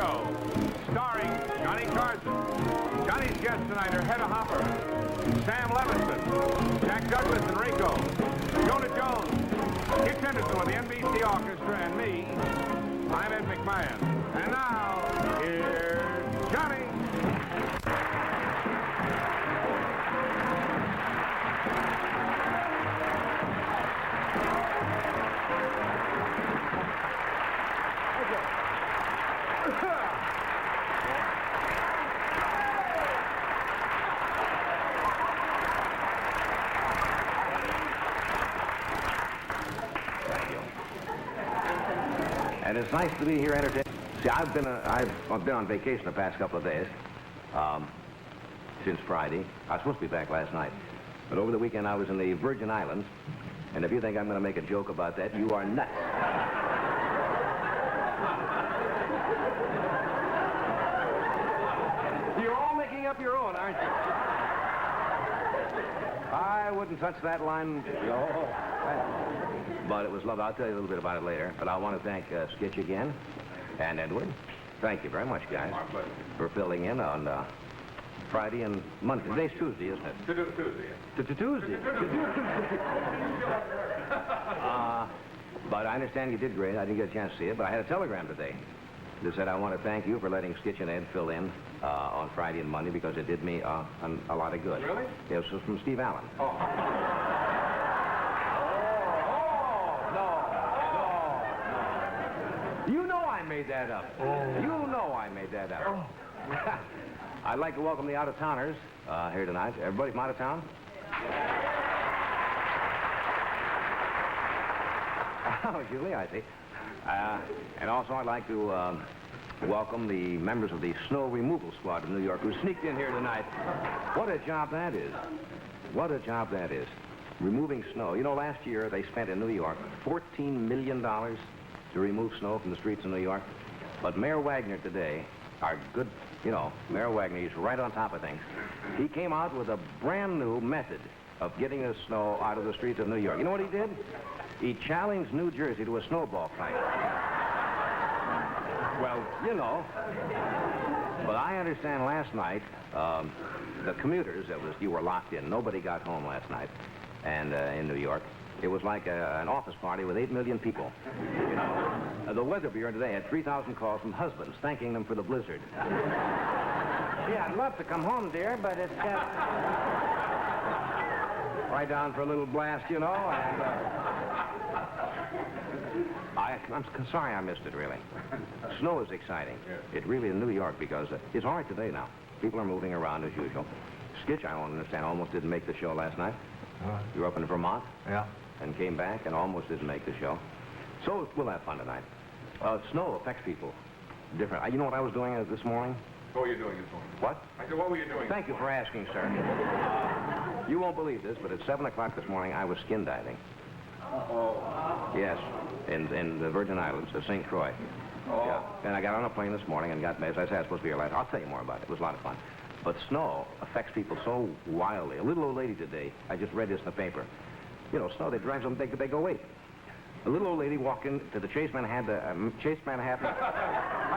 Show, starring Johnny Carson. Johnny's guests tonight are Hedda Hopper, Sam Levinson, Jack Douglas and Rico, Jonah Jones, Kitch Henderson with the NBC Orchestra, and me. I'm Ed McMahon. And now, here's Johnny. And it's nice to be here entertaining. See, I've been on vacation the past couple of days, since Friday. I was supposed to be back last night. But over the weekend, I was in the Virgin Islands. And if you think I'm going to make a joke about that, you are nuts. You're all making up your own, aren't you? I wouldn't touch that line. But it was lovely. I'll tell you a little bit about it later. But I want to thank Skitch again and Edward. Thank you very much, guys, for filling in on Friday and Monday. Today's Tuesday, isn't it? Tuesday. Tuesday. But I understand you did great. I didn't get a chance to see it, but I had a telegram today that said, I want to thank you for letting Skitch and Ed fill in on Friday and Monday because it did me a lot of good. Really? It was from Steve Allen. Oh. You know I made that up. You know I made that up. I'd like to welcome the out-of-towners here tonight. Everybody from out of town? Oh, Julie, I see. And also I'd like to welcome the members of the snow removal squad of New York who sneaked in here tonight. What a job that is. What a job that is. Removing snow. You know, last year they spent in New York $14 million to remove snow from the streets of New York. But Mayor Wagner today, our good, Mayor Wagner, he's right on top of things. He came out with a brand new method of getting the snow out of the streets of New York. You know what he did? He challenged New Jersey to a snowball fight. Well, But I understand last night, the commuters, you were locked in. Nobody got home last night. And in New York, it was like an office party with 8 million people. The Weather Bureau today had 3,000 calls from husbands thanking them for the blizzard. Yeah, I'd love to come home, dear, but it's just... right down for a little blast, and... I'm sorry I missed it, really. Snow is exciting. It really in New York because it's all right today now. People are moving around as usual. Skitch, I don't understand, almost didn't make the show last night. You were up in Vermont? Yeah. And came back and almost didn't make the show. So we'll have fun tonight. Snow affects people different. You know what I was doing this morning? What were you doing this morning? What? I said, what were you doing? Thank you for asking, sir. You won't believe this, but at 7 o'clock this morning, I was skin diving. Oh. Yes, in the Virgin Islands, St. Croix. Oh. Yeah. And I got on a plane this morning and got, as I said, I was supposed to be here last. I'll tell you more about it. It was a lot of fun. But snow affects people so wildly. A little old lady today, I just read this in the paper. Snow, they drive them, they go, wait. A little old lady walked into the Chase Manhattan. I've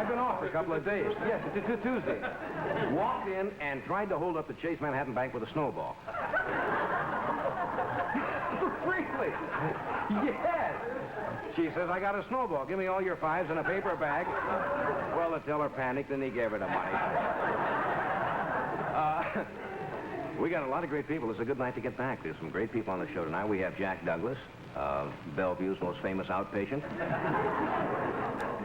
been off for a couple of days. Yes, it's Tuesday. Walked in and tried to hold up the Chase Manhattan Bank with a snowball. Really? Yes. She says, I got a snowball. Give me all your fives in a paper bag. Well, the teller panicked and he gave her the money. We got a lot of great people. It's a good night to get back. There's some great people on the show tonight. We have Jack Douglas, Bellevue's most famous outpatient,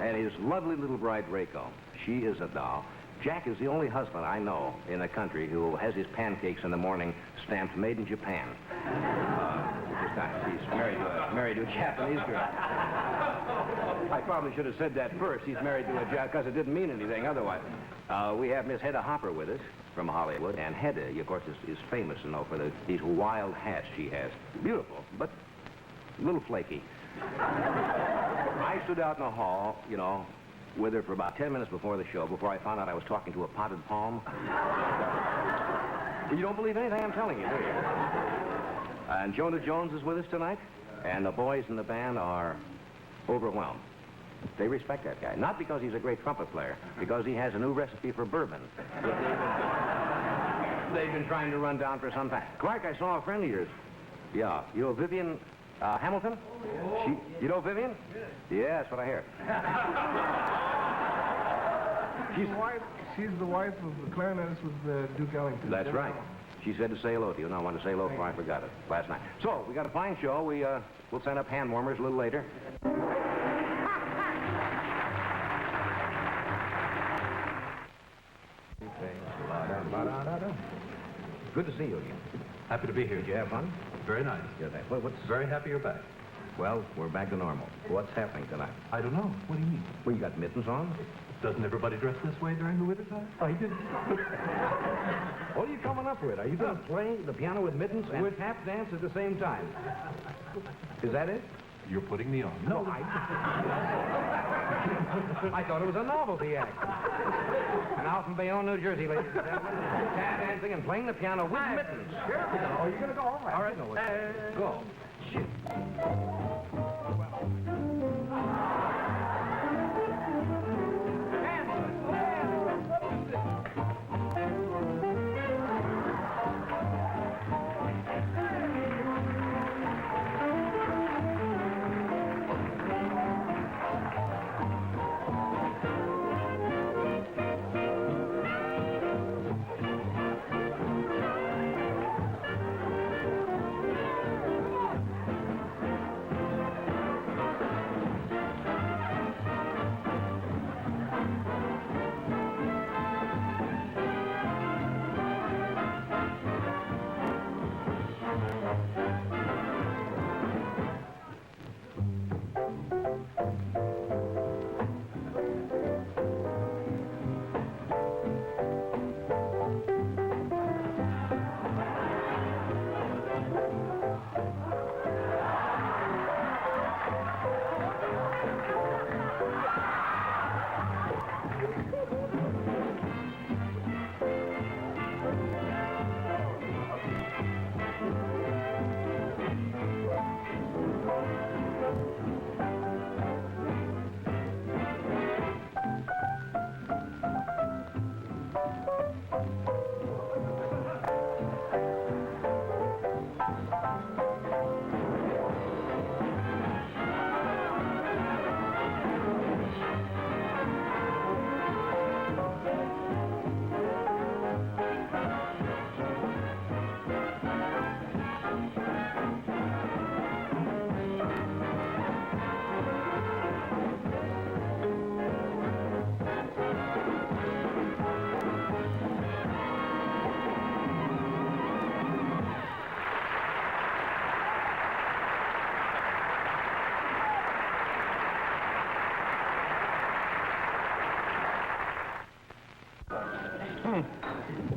and his lovely little bride, Rico. She is a doll. Jack is the only husband I know in the country who has his pancakes in the morning stamped made in Japan. He's married to a Japanese girl. I probably should have said that first. He's married to a Japanese, because it didn't mean anything otherwise. We have Miss Hedda Hopper with us from Hollywood, and Hedda, of course, is famous, for these wild hats she has. Beautiful, but a little flaky. I stood out in the hall, with her for about 10 minutes before the show, before I found out I was talking to a potted palm. You don't believe anything I'm telling you, do you? And Jonah Jones is with us tonight, and the boys in the band are overwhelmed. They respect that guy. Not because he's a great trumpet player, because he has a new recipe for bourbon that they've been trying to run down for some time. Clark, I saw a friend of yours. Yeah. You know Vivian Hamilton? You know Vivian? Yeah, that's what I hear. She's the wife of the clarinetist with Duke Ellington. That's right. She said to say hello to you, and I wanted to say hello before I forgot it last night. So, we got a fine show. We'll send up hand warmers a little later. Good to see you again. Happy to be here. Did you have fun? Very nice. Yeah, what's... Very happy you're back. Well, we're back to normal. What's happening tonight? I don't know. What do you mean? Well, you got mittens on? Doesn't everybody dress this way during the winter time? I did. What are you coming up with? Are you going to play the piano with mittens and tap dance at the same time? Is that it? You're putting me on. No, I thought it was a novelty act. And out in Bayonne, New Jersey, ladies and gentlemen, tap dancing and playing the piano with mittens. Oh, you're going to go? All right. All right, no, go. Shit.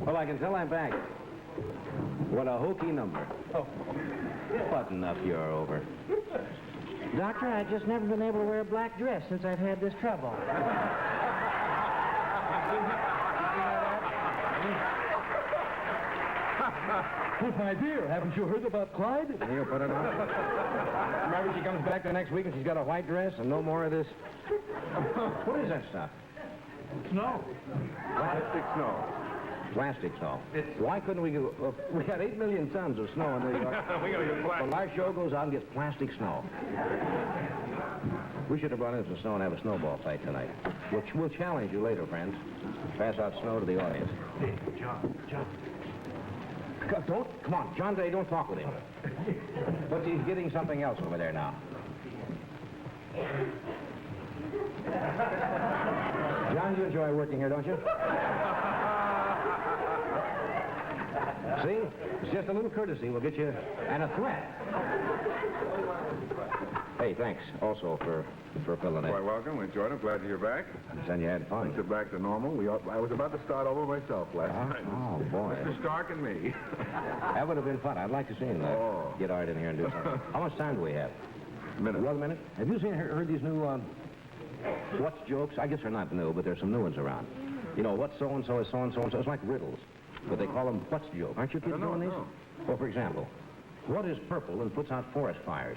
Well, I can tell I'm back. What a hokey number. Oh. Button up, you're over. Doctor, I've just never been able to wear a black dress since I've had this trouble. But my dear, haven't you heard about Clyde? He'll put it on. Remember, she comes back the next week and she's got a white dress and no more of this. What is that stuff? Snow. Plastic snow. Plastic snow. Why couldn't we go... we got 8 million tons of snow in New York. We gotta get plastic. Well, our show goes out and gets plastic snow. We should have brought in some snow and have a snowball fight tonight. We'll challenge you later, friends. Pass out snow to the audience. Hey, John. Come on, John Day, don't talk with him. But he's getting something else over there now. John, you enjoy working here, don't you? See? It's just a little courtesy. We'll get you... and a threat. Hey, thanks also for filling in. Quite welcome. We enjoyed it. Glad you're back. Then you had fun. Things are back to normal. I was about to start over myself last night. Oh, boy. Mr. Stark and me. That would have been fun. I'd like to see him get Art in here and do something. How much time do we have? Minute. Another minute? Have you heard these new, what's jokes? I guess they're not new, but there's some new ones around. You know, what so-and-so is so-and-so and so. It's like riddles. But they call them what's joke. Aren't you kids doing these? No. Well, for example, what is purple and puts out forest fires?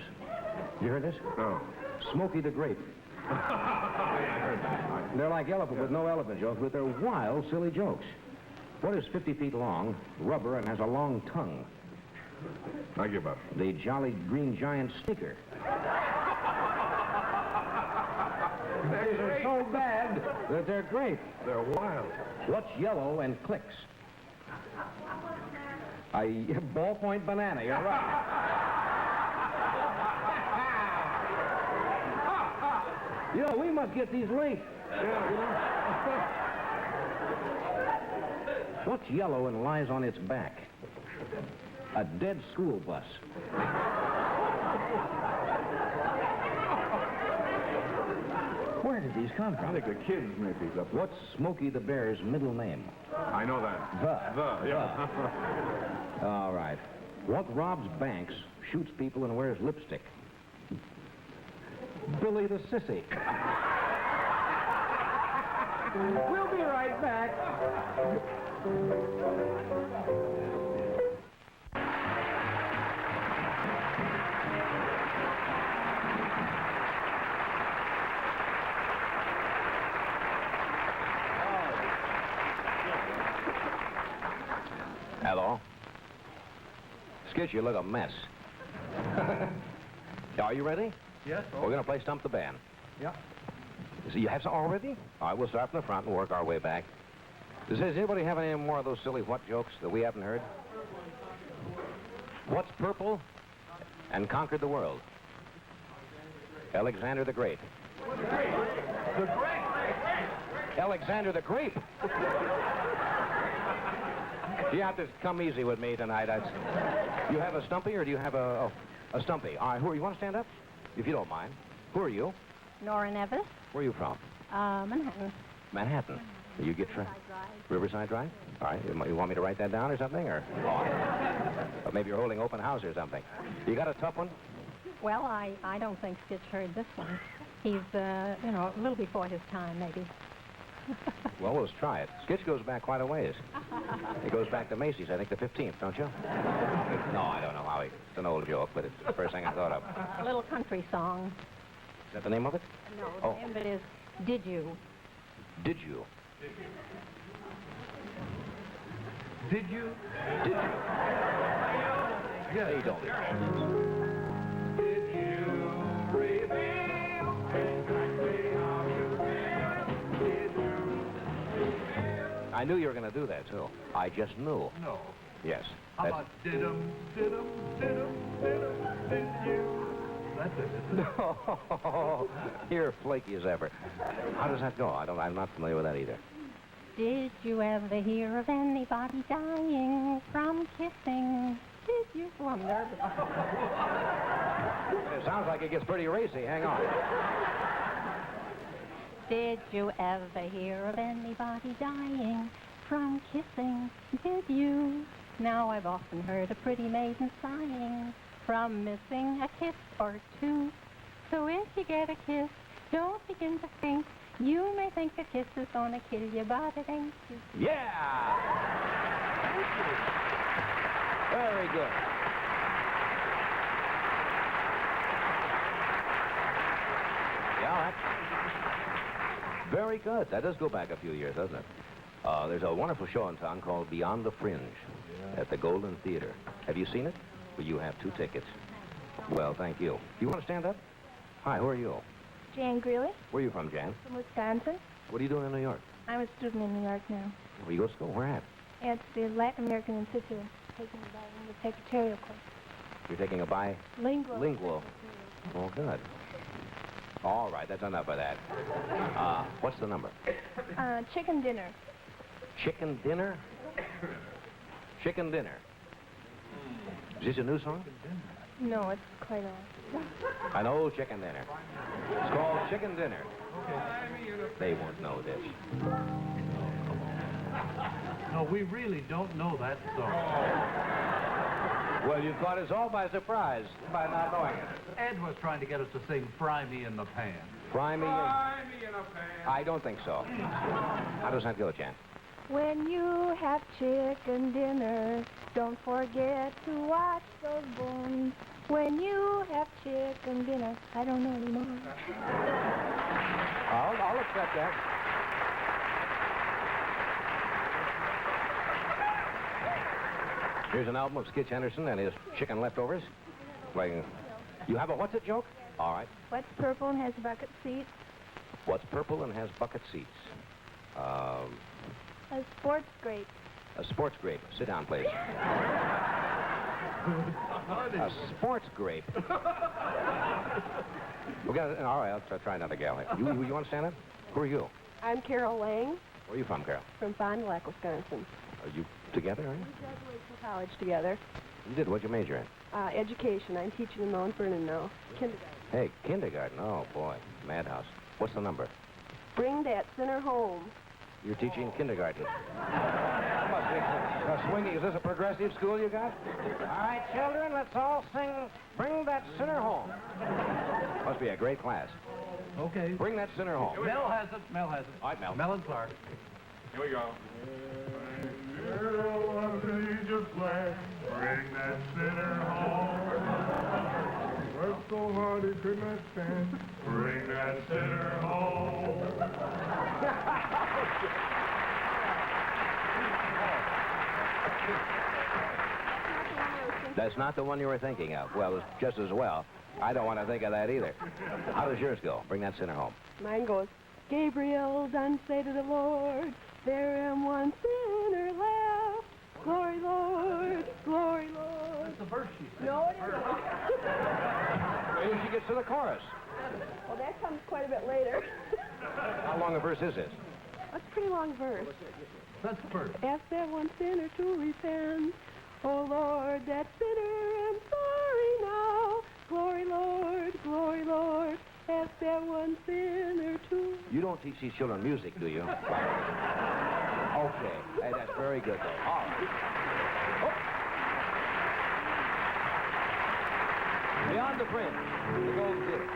You heard this? No. Smokey the Grape. They're like elephant with no elephant jokes, but they're wild, silly jokes. What is 50 feet long, rubber, and has a long tongue? I give up. The Jolly Green Giant sneaker. They're so bad that they're great. They're wild. What's yellow and clicks? A ballpoint banana, you're right. You know, we must get these linked. What's yellow and lies on its back? A dead school bus. Where did these come I from? think the kids made these up. What's Smokey the Bear's middle name? I know that. Yeah. All right. What robs banks, shoots people, and wears lipstick? Billy the Sissy. We'll be right back. Hello? Skitch, you look a mess. Are you ready? Yes, We're going to play Stump the Band. Yeah. So you have some already? All right, we'll start from the front and work our way back. Does anybody have any more of those silly what jokes that we haven't heard? What's purple and conquered the world? Alexander the Great. The great. Alexander the Grape. You have to come easy with me tonight. You have a stumpy or do you have a stumpy? All right, who are you? You want to stand up? If you don't mind. Who are you? Nora Nevis, Where are you from? Manhattan. Manhattan. You get Riverside Drive? All right. You want me to write that down or something? Or maybe you're holding open house or something. You got a tough one? Well, I don't think Stitch heard this one. He's, a little before his time, maybe. Well, let's try it. Skitch goes back quite a ways. It goes back to Macy's, I think the 15th, don't you? No, I don't know how. It's an old joke, but it's the first thing I thought of. A little country song. Is that the name of it? No, Oh. the name of it is Did You? Did you? Did you? Did you? Yes. Hey, don't. Did you reveal exactly how you feel? Did you? I knew you were going to do that, too. I just knew. No. Yes. How about did you? That's it. No. You're flaky as ever. How does that go? I'm not familiar with that either. Did you ever hear of anybody dying from kissing? Did you? Oh, I'm nervous. It sounds like it gets pretty racy. Hang on. Did you ever hear of anybody dying from kissing? Did you? Now I've often heard a pretty maiden sighing from missing a kiss or two. So if you get a kiss, don't begin to think. You may think a kiss is gonna kill you, but it ain't. Yeah! Very good. Yeah, that's very good. That does go back a few years, doesn't it? There's a wonderful show in town called Beyond the Fringe at the Golden Theater. Have you seen it? Well, you have 2 tickets. Well, thank you. Do you want to stand up? Hi, who are you? Jan Greeley Where are you from, Jan? from Wisconsin. What are you doing in New York? I'm a student in New York now. Where you go to school? Where at? It's the Latin American Institute, taking the secretarial course. You're taking a Lingual. bilingual. Oh, good. All right, that's enough of that. What's the number? Chicken dinner. Chicken dinner? Chicken dinner. Is this a new song? No, it's quite old. An old chicken dinner. It's called Chicken Dinner. They won't know this. No, we really don't know that song. Well, you caught us all by surprise by not knowing it. Ed was trying to get us to sing Fry Me in the Pan. Fry me in... Fry me in a pan. I don't think so. How does that go, Jan? When you have chicken dinner, don't forget to watch those bones. When you have chicken dinner, I don't know anymore. I'll accept that. Here's an album of Skitch Henderson and his chicken leftovers. Playing. You have a what's it joke? All right. What's purple and has bucket seats? What's purple and has bucket seats? A sports grape. A sports grape. Sit down, please. A sports grape. We got. All right, I'll try another gal here. You want to stand up? Who are you? I'm Carol Lang Where are you from, Carol? from Fond du Lac, Wisconsin. Are you together, are you? We graduated from college together. You did. What'd you major in? Education. I'm teaching in Mount Vernon now. Kindergarten. Hey, kindergarten. Oh, boy. Madhouse. What's the number? Bring that sinner home. You're teaching kindergarten. Must be swinging. Is this a progressive school you got? All right, children, let's all sing Bring That Sinner Home. Must be a great class. Okay. Bring that sinner home. Mel has it. Mel has it. All right, Mel. Mel and Clark. Here we go. Bring that sinner home. Worked so hard he could not stand. Bring that sinner home. That's not the one you were thinking of. Well, just as well. I don't want to think of that either. How does yours go? Bring that sinner home. Mine goes, Gabriel done say to the Lord, there am one sinner left. Glory, Lord, glory, Lord. That's the verse she said. No, it isn't. Wait till she gets to the chorus. Well, that comes quite a bit later. How long a verse is this? That's a pretty long verse. That's the verse. Ask that one sinner to repent. Oh, Lord, that sinner, I'm sorry now. Glory, Lord, ask that one sinner to... You don't teach these children music, do you? Okay. Hey, that's very good, though. All right. Oh. Beyond the fringe, the Golden Theater.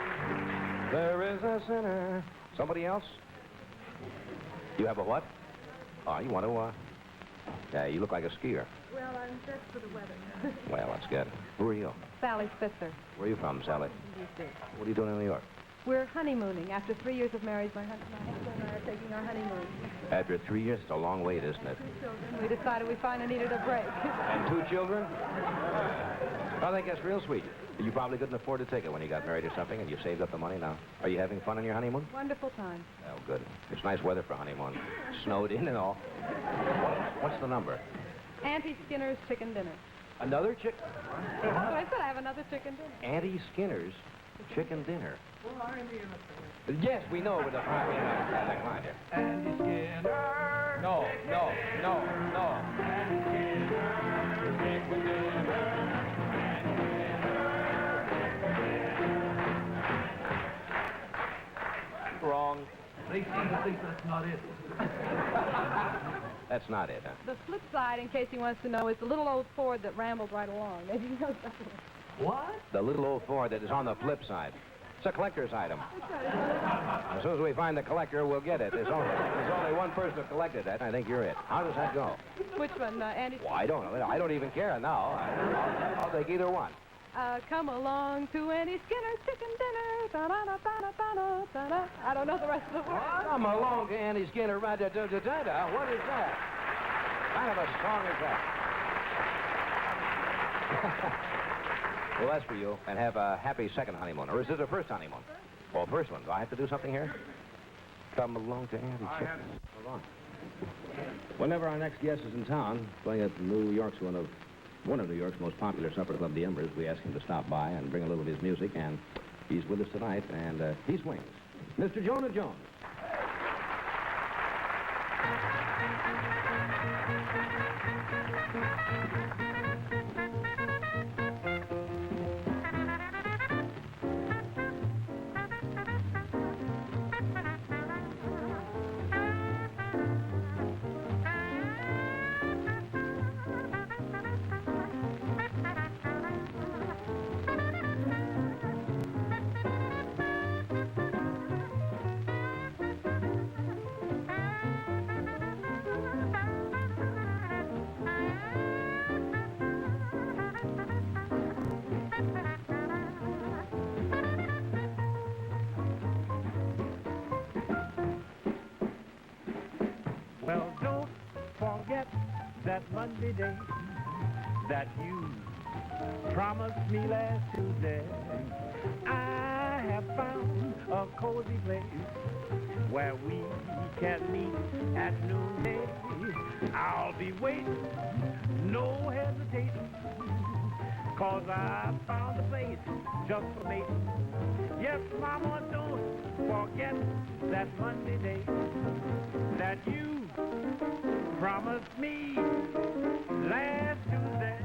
There is a sinner. Somebody else? You have a what? Oh, you want to, Yeah, you look like a skier. Well, I'm just for the weather. Well, that's good. Who are you? Sally Spitzer, Where are you from, Sally? D.C. What are you doing in New York? We're honeymooning. After 3 years of marriage, my husband and I are taking our honeymoon. After 3 years, it's a long wait, isn't it? We decided we finally needed a break. And 2 children? I think that's real sweet. You probably couldn't afford to take it when you got married or something, and you saved up the money now. Are you having fun on your honeymoon? Wonderful time. Oh, good. It's nice weather for honeymoon. Snowed in and all. What's the number? Auntie Skinner's chicken dinner. Another chick? That's what I said. I have another chicken dinner. Auntie Skinner's chicken dinner. Yes, we know, but the client here. Andy Skinner. No. Wrong. They seem to think that's not it. That's not it, huh? The flip side, in case he wants to know, is the little old Ford that rambled right along. Maybe he knows that one. What? The little old Ford that is on the flip side. It's a collector's item. As soon as we find the collector, we'll get it. There's only one person who collected that, and I think you're it. How does that go? Which one, Andy? Well, I don't know. I don't even care now. I'll take either one. Come along to Andy Skinner's chicken dinner. Da-da-da-da-da-da-da-da. I don't know the rest of the words. Come along to Andy Skinner. What is that? Kind of a song is that? Well, that's for you. And have a happy second honeymoon. Or is this a first honeymoon? Well, first one. Do I have to do something here? Come along to Andy Skinner. Hold on. Whenever our next guest is in town, playing at one of New York's most popular supper club, the Embers, we ask him to stop by and bring a little of his music, and he's with us tonight, and he swings. Mr. Jonah Jones. that Monday day that you promised me last Tuesday. I have found a cozy place where we can meet at noonday. I'll be waiting, no hesitation, 'cause I found a place just for mating. Yes, Mama, don't forget that Monday day that you promised me last Tuesday.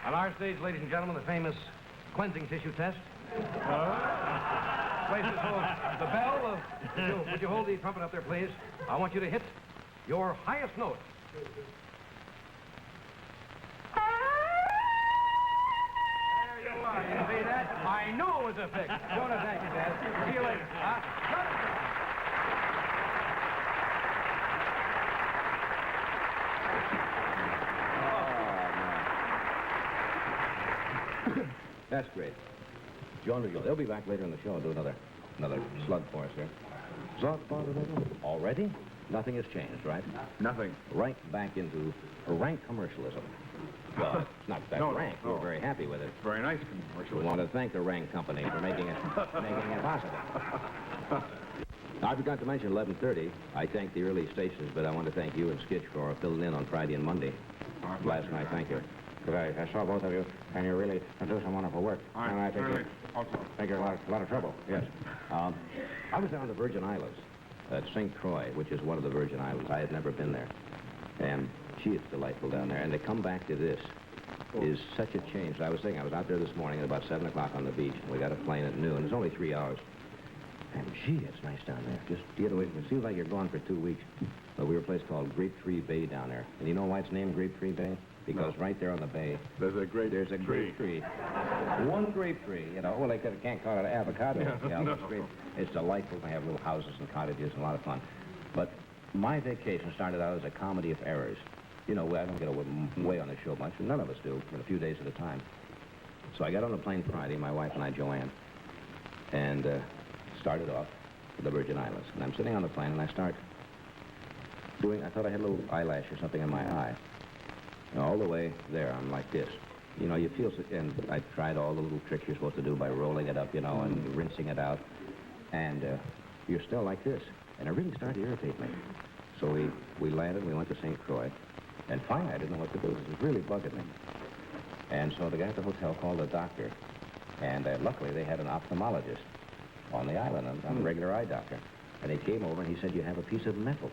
On our stage, ladies and gentlemen, the famous cleansing tissue test. Places hold the bell. Would you hold the trumpet up there, please? I want you to hit your highest note. There you are. You see that? I knew it was a fix. Jonah, thank you, Dad. See you later. That's great. Jonah, they'll be back later in the show and do another slug for us here. Already? Nothing has changed, right? Nothing. Right back into rank commercialism. Well, it's not that rank. No. We're very happy with it. Very nice We commercialism. want to thank the Rank Company for making it possible. I forgot to mention 11:30. I thank the early stations, but I want to thank you and Skitch for filling in on Friday and Monday. Last night, thank you. Because I saw both of you, and you really do some wonderful work. And I think you're a lot of trouble, yes. I was down on the Virgin Islands at St. Croix, which is one of the Virgin Islands. I had never been there. And gee, it's delightful down there. And to come back to this is such a change. I was thinking, I was out there this morning at about 7 o'clock on the beach, and we got a plane at noon. It's only 3 hours. And gee, it's nice down there. Just get away from it. Seems like you're gone for 2 weeks. But we were a place called Grapetree Bay down there. And you know why it's named Grapetree Bay? Because right there on the bay, there's a grape tree. One grape tree, you know. Well, they can't call it an avocado. It's delightful. They have little houses and cottages and a lot of fun. But my vacation started out as a comedy of errors. You know, I don't get away on the show much, and none of us do, a few days at a time. So I got on the plane Friday, my wife and I, Joanne, and started off to the Virgin Islands. And I'm sitting on the plane, and I start doing, I thought I had a little eyelash or something in my eye. And all the way there, I'm like this. You know, you feel, and I tried all the little tricks you're supposed to do by rolling it up, you know, and rinsing it out. And you're still like this. And it really started to irritate me. So we landed, we went to St. Croix. And finally, I didn't know what to do. It was really bugging me. And so the guy at the hotel called the doctor. And luckily, they had an ophthalmologist on the island. I'm a regular eye doctor. And he came over and he said, you have a piece of metal.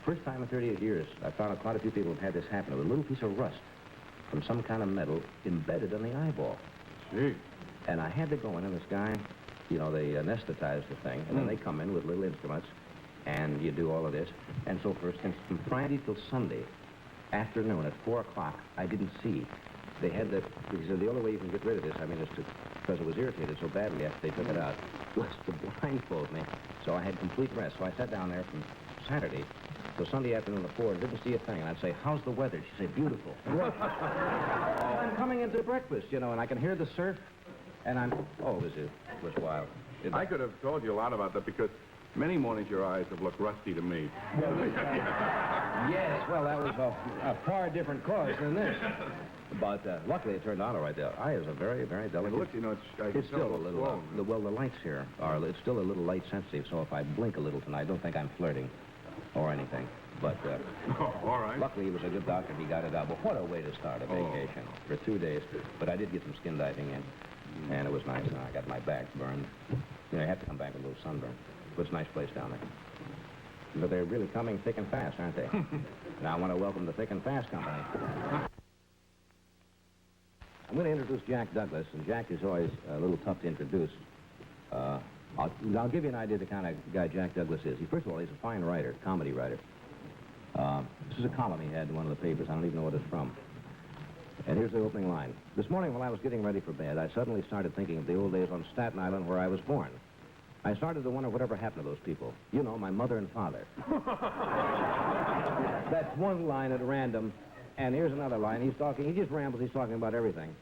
First time in 38 years, I found out quite a few people have had this happen. It was a little piece of rust from some kind of metal embedded in the eyeball. Gee. And I had to go in, and this guy, you know, they anesthetize the thing, and then they come in with little instruments, and you do all of this. And so for instance, from Friday till Sunday afternoon at 4 o'clock, I didn't see. They had he said, the only way you can get rid of this, I mean, is to because it was irritated so badly after they took it out, was to blindfold me. So I had complete rest. So I sat down there from Saturday till Sunday afternoon at 4 and didn't see a thing. And I'd say, how's the weather? She'd say, beautiful. I'm coming into breakfast, you know, and I can hear the surf. And oh, it was wild. I could have told you a lot about that because many mornings your eyes have looked rusty to me. Yes, well, that was a far different cause than this. But luckily it turned out all right. The eye is a very, very delicate. Look, you know, it's still a little, well, the lights here it's still a little light sensitive, so if I blink a little tonight, I don't think I'm flirting or anything. But all right. Luckily he was a good doctor. He got it out. But what a way to start a vacation for 2 days. But I did get some skin diving in, and it was nice. I got my back burned. You know, I have to come back with a little sunburn. But it's a nice place down there. But they're really coming thick and fast, aren't they? Now I want to welcome the Thick and Fast Company. I'm going to introduce Jack Douglas, and Jack is always a little tough to introduce. I'll give you an idea of the kind of guy Jack Douglas is. First of all, he's a fine writer, comedy writer. This is a column he had in one of the papers. I don't even know what it's from. And here's the opening line. This morning while I was getting ready for bed, I suddenly started thinking of the old days on Staten Island where I was born. I started to wonder whatever happened to those people. You know, my mother and father. That's one line at random. And here's another line. He just rambles. He's talking about everything.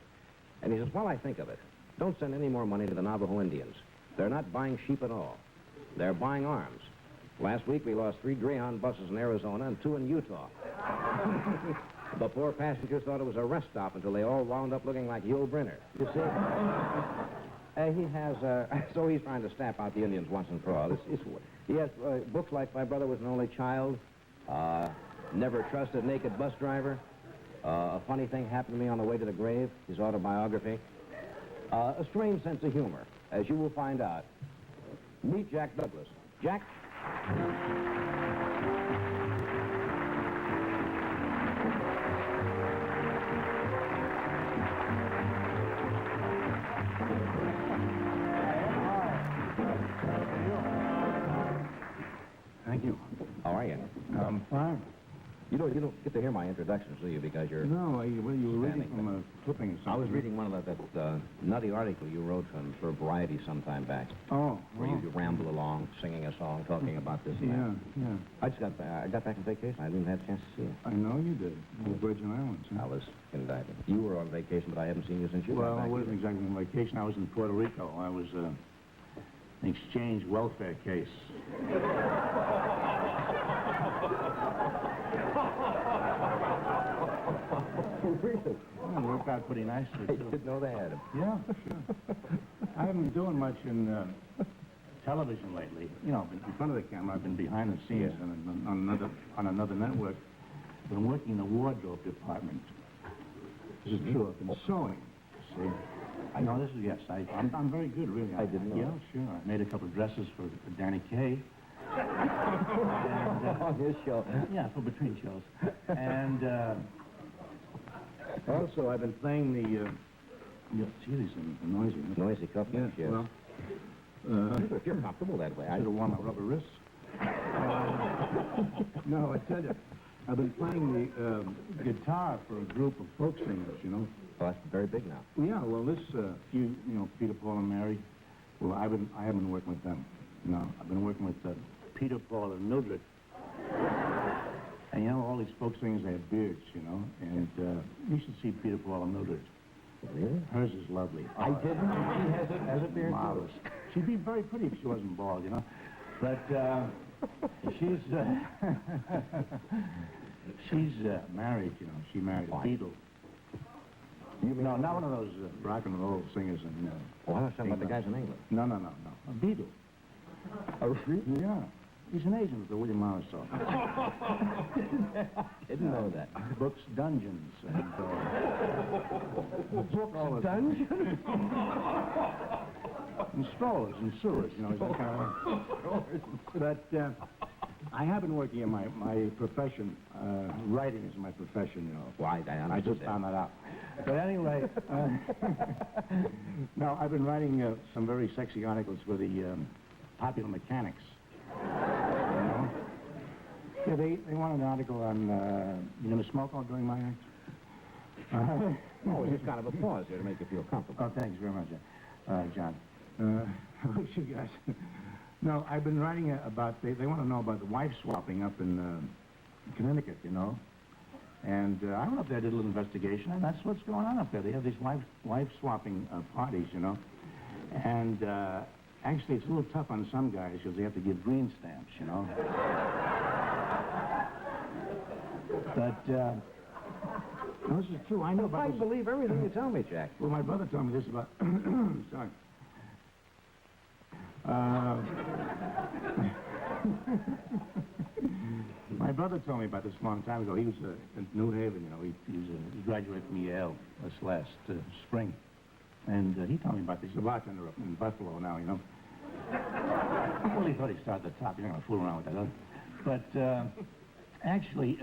And he says, while I think of it, don't send any more money to the Navajo Indians. They're not buying sheep at all. They're buying arms. Last week, we lost 3 Greyhound buses in Arizona and 2 in Utah. The poor passengers thought it was a rest stop until they all wound up looking like Yul Brynner. You see? So he's trying to stamp out the Indians once and for all. He has books like My Brother Was an Only Child, Never Trust a Naked Bus Driver, A Funny Thing Happened to Me on the Way to the Grave, his autobiography, a strange sense of humor, as you will find out. Meet Jack Douglas. Jack? Thank you. How are you? I'm fine. You don't get to hear my introductions, do you? Because you're... No, you were reading from a clipping or something. I was reading one of that nutty article you wrote for Variety some time back. Oh. Where you ramble along, singing a song, talking about this and that. Yeah. I got back from vacation. I didn't have a chance to see you. I know you did. The Virgin Islands. Huh? I was in diving. You were on vacation, but I haven't seen you since you got back. Well, I wasn't exactly on vacation. I was in Puerto Rico. I was an exchange welfare case. Really? Well, it worked out pretty nicely, I too. didn't know they had him. Yeah, sure. I haven't been doing much in television lately. You know, in front of the camera. I've been behind the scenes on another network. I've been working in the wardrobe department. This is true. I've been sewing. See? I know this is, yes. I'm very good, really. I didn't know. Yeah, sure. I made a couple of dresses for Danny Kaye. On his show. Yeah, for between shows. And also, I've been playing the... see, these are noisy. Noisy couple, yes. Well, if you're comfortable that way, I should have worn my rubber wrists. No, I tell you, I've been playing the guitar for a group of folk singers, you know. Well, that's very big now. Yeah, well, this few, you know, Peter, Paul, and Mary. Well, I haven't been working with them. No, I've been working with Peter, Paul, and Mildred. And you know, all these folk singers, they have beards, you know. And you should see Peter, Paul, and Mildred. Really? Hers is lovely. I didn't. She has a beard, marvelous. She'd be very pretty if she wasn't bald, you know. But she's married, you know. She married a Beatle. You mean no, not one of those rock and roll singers in... I was talking about the guys in England. No. A Beatle. Oh, really? Yeah. He's an agent of the William Morris office. Didn't know that. Books Dungeons and... Books Dungeons? And strollers and sewers, you know, he's that kind of... But I have been working in my profession. Writing is my profession, you know. Why? I just found that out. But anyway, no, I've been writing some very sexy articles for the Popular Mechanics. You know? Yeah, they want an article on, you going to smoke all during my act? No, it's just kind of a pause here to make you feel comfortable. Oh, thanks very much. John. Look, you guys. No, I've been writing about, they want to know about the wife swapping up in Connecticut, you know. And I went up there, did a little investigation, and that's what's going on up there. They have these wife swapping parties, you know. And actually, it's a little tough on some guys because they have to give green stamps, you know. But, no, this is true. I know about I this. believe everything you tell me, Jack. Well, my brother told me this about... Sorry. My brother told me about this a long time ago. He was in New Haven, you know. He graduated from Yale this last spring. And he told me about this. He's a bartender up in Buffalo now, you know. Well, he thought he'd start at the top. You're not going to fool around with that, huh? But actually,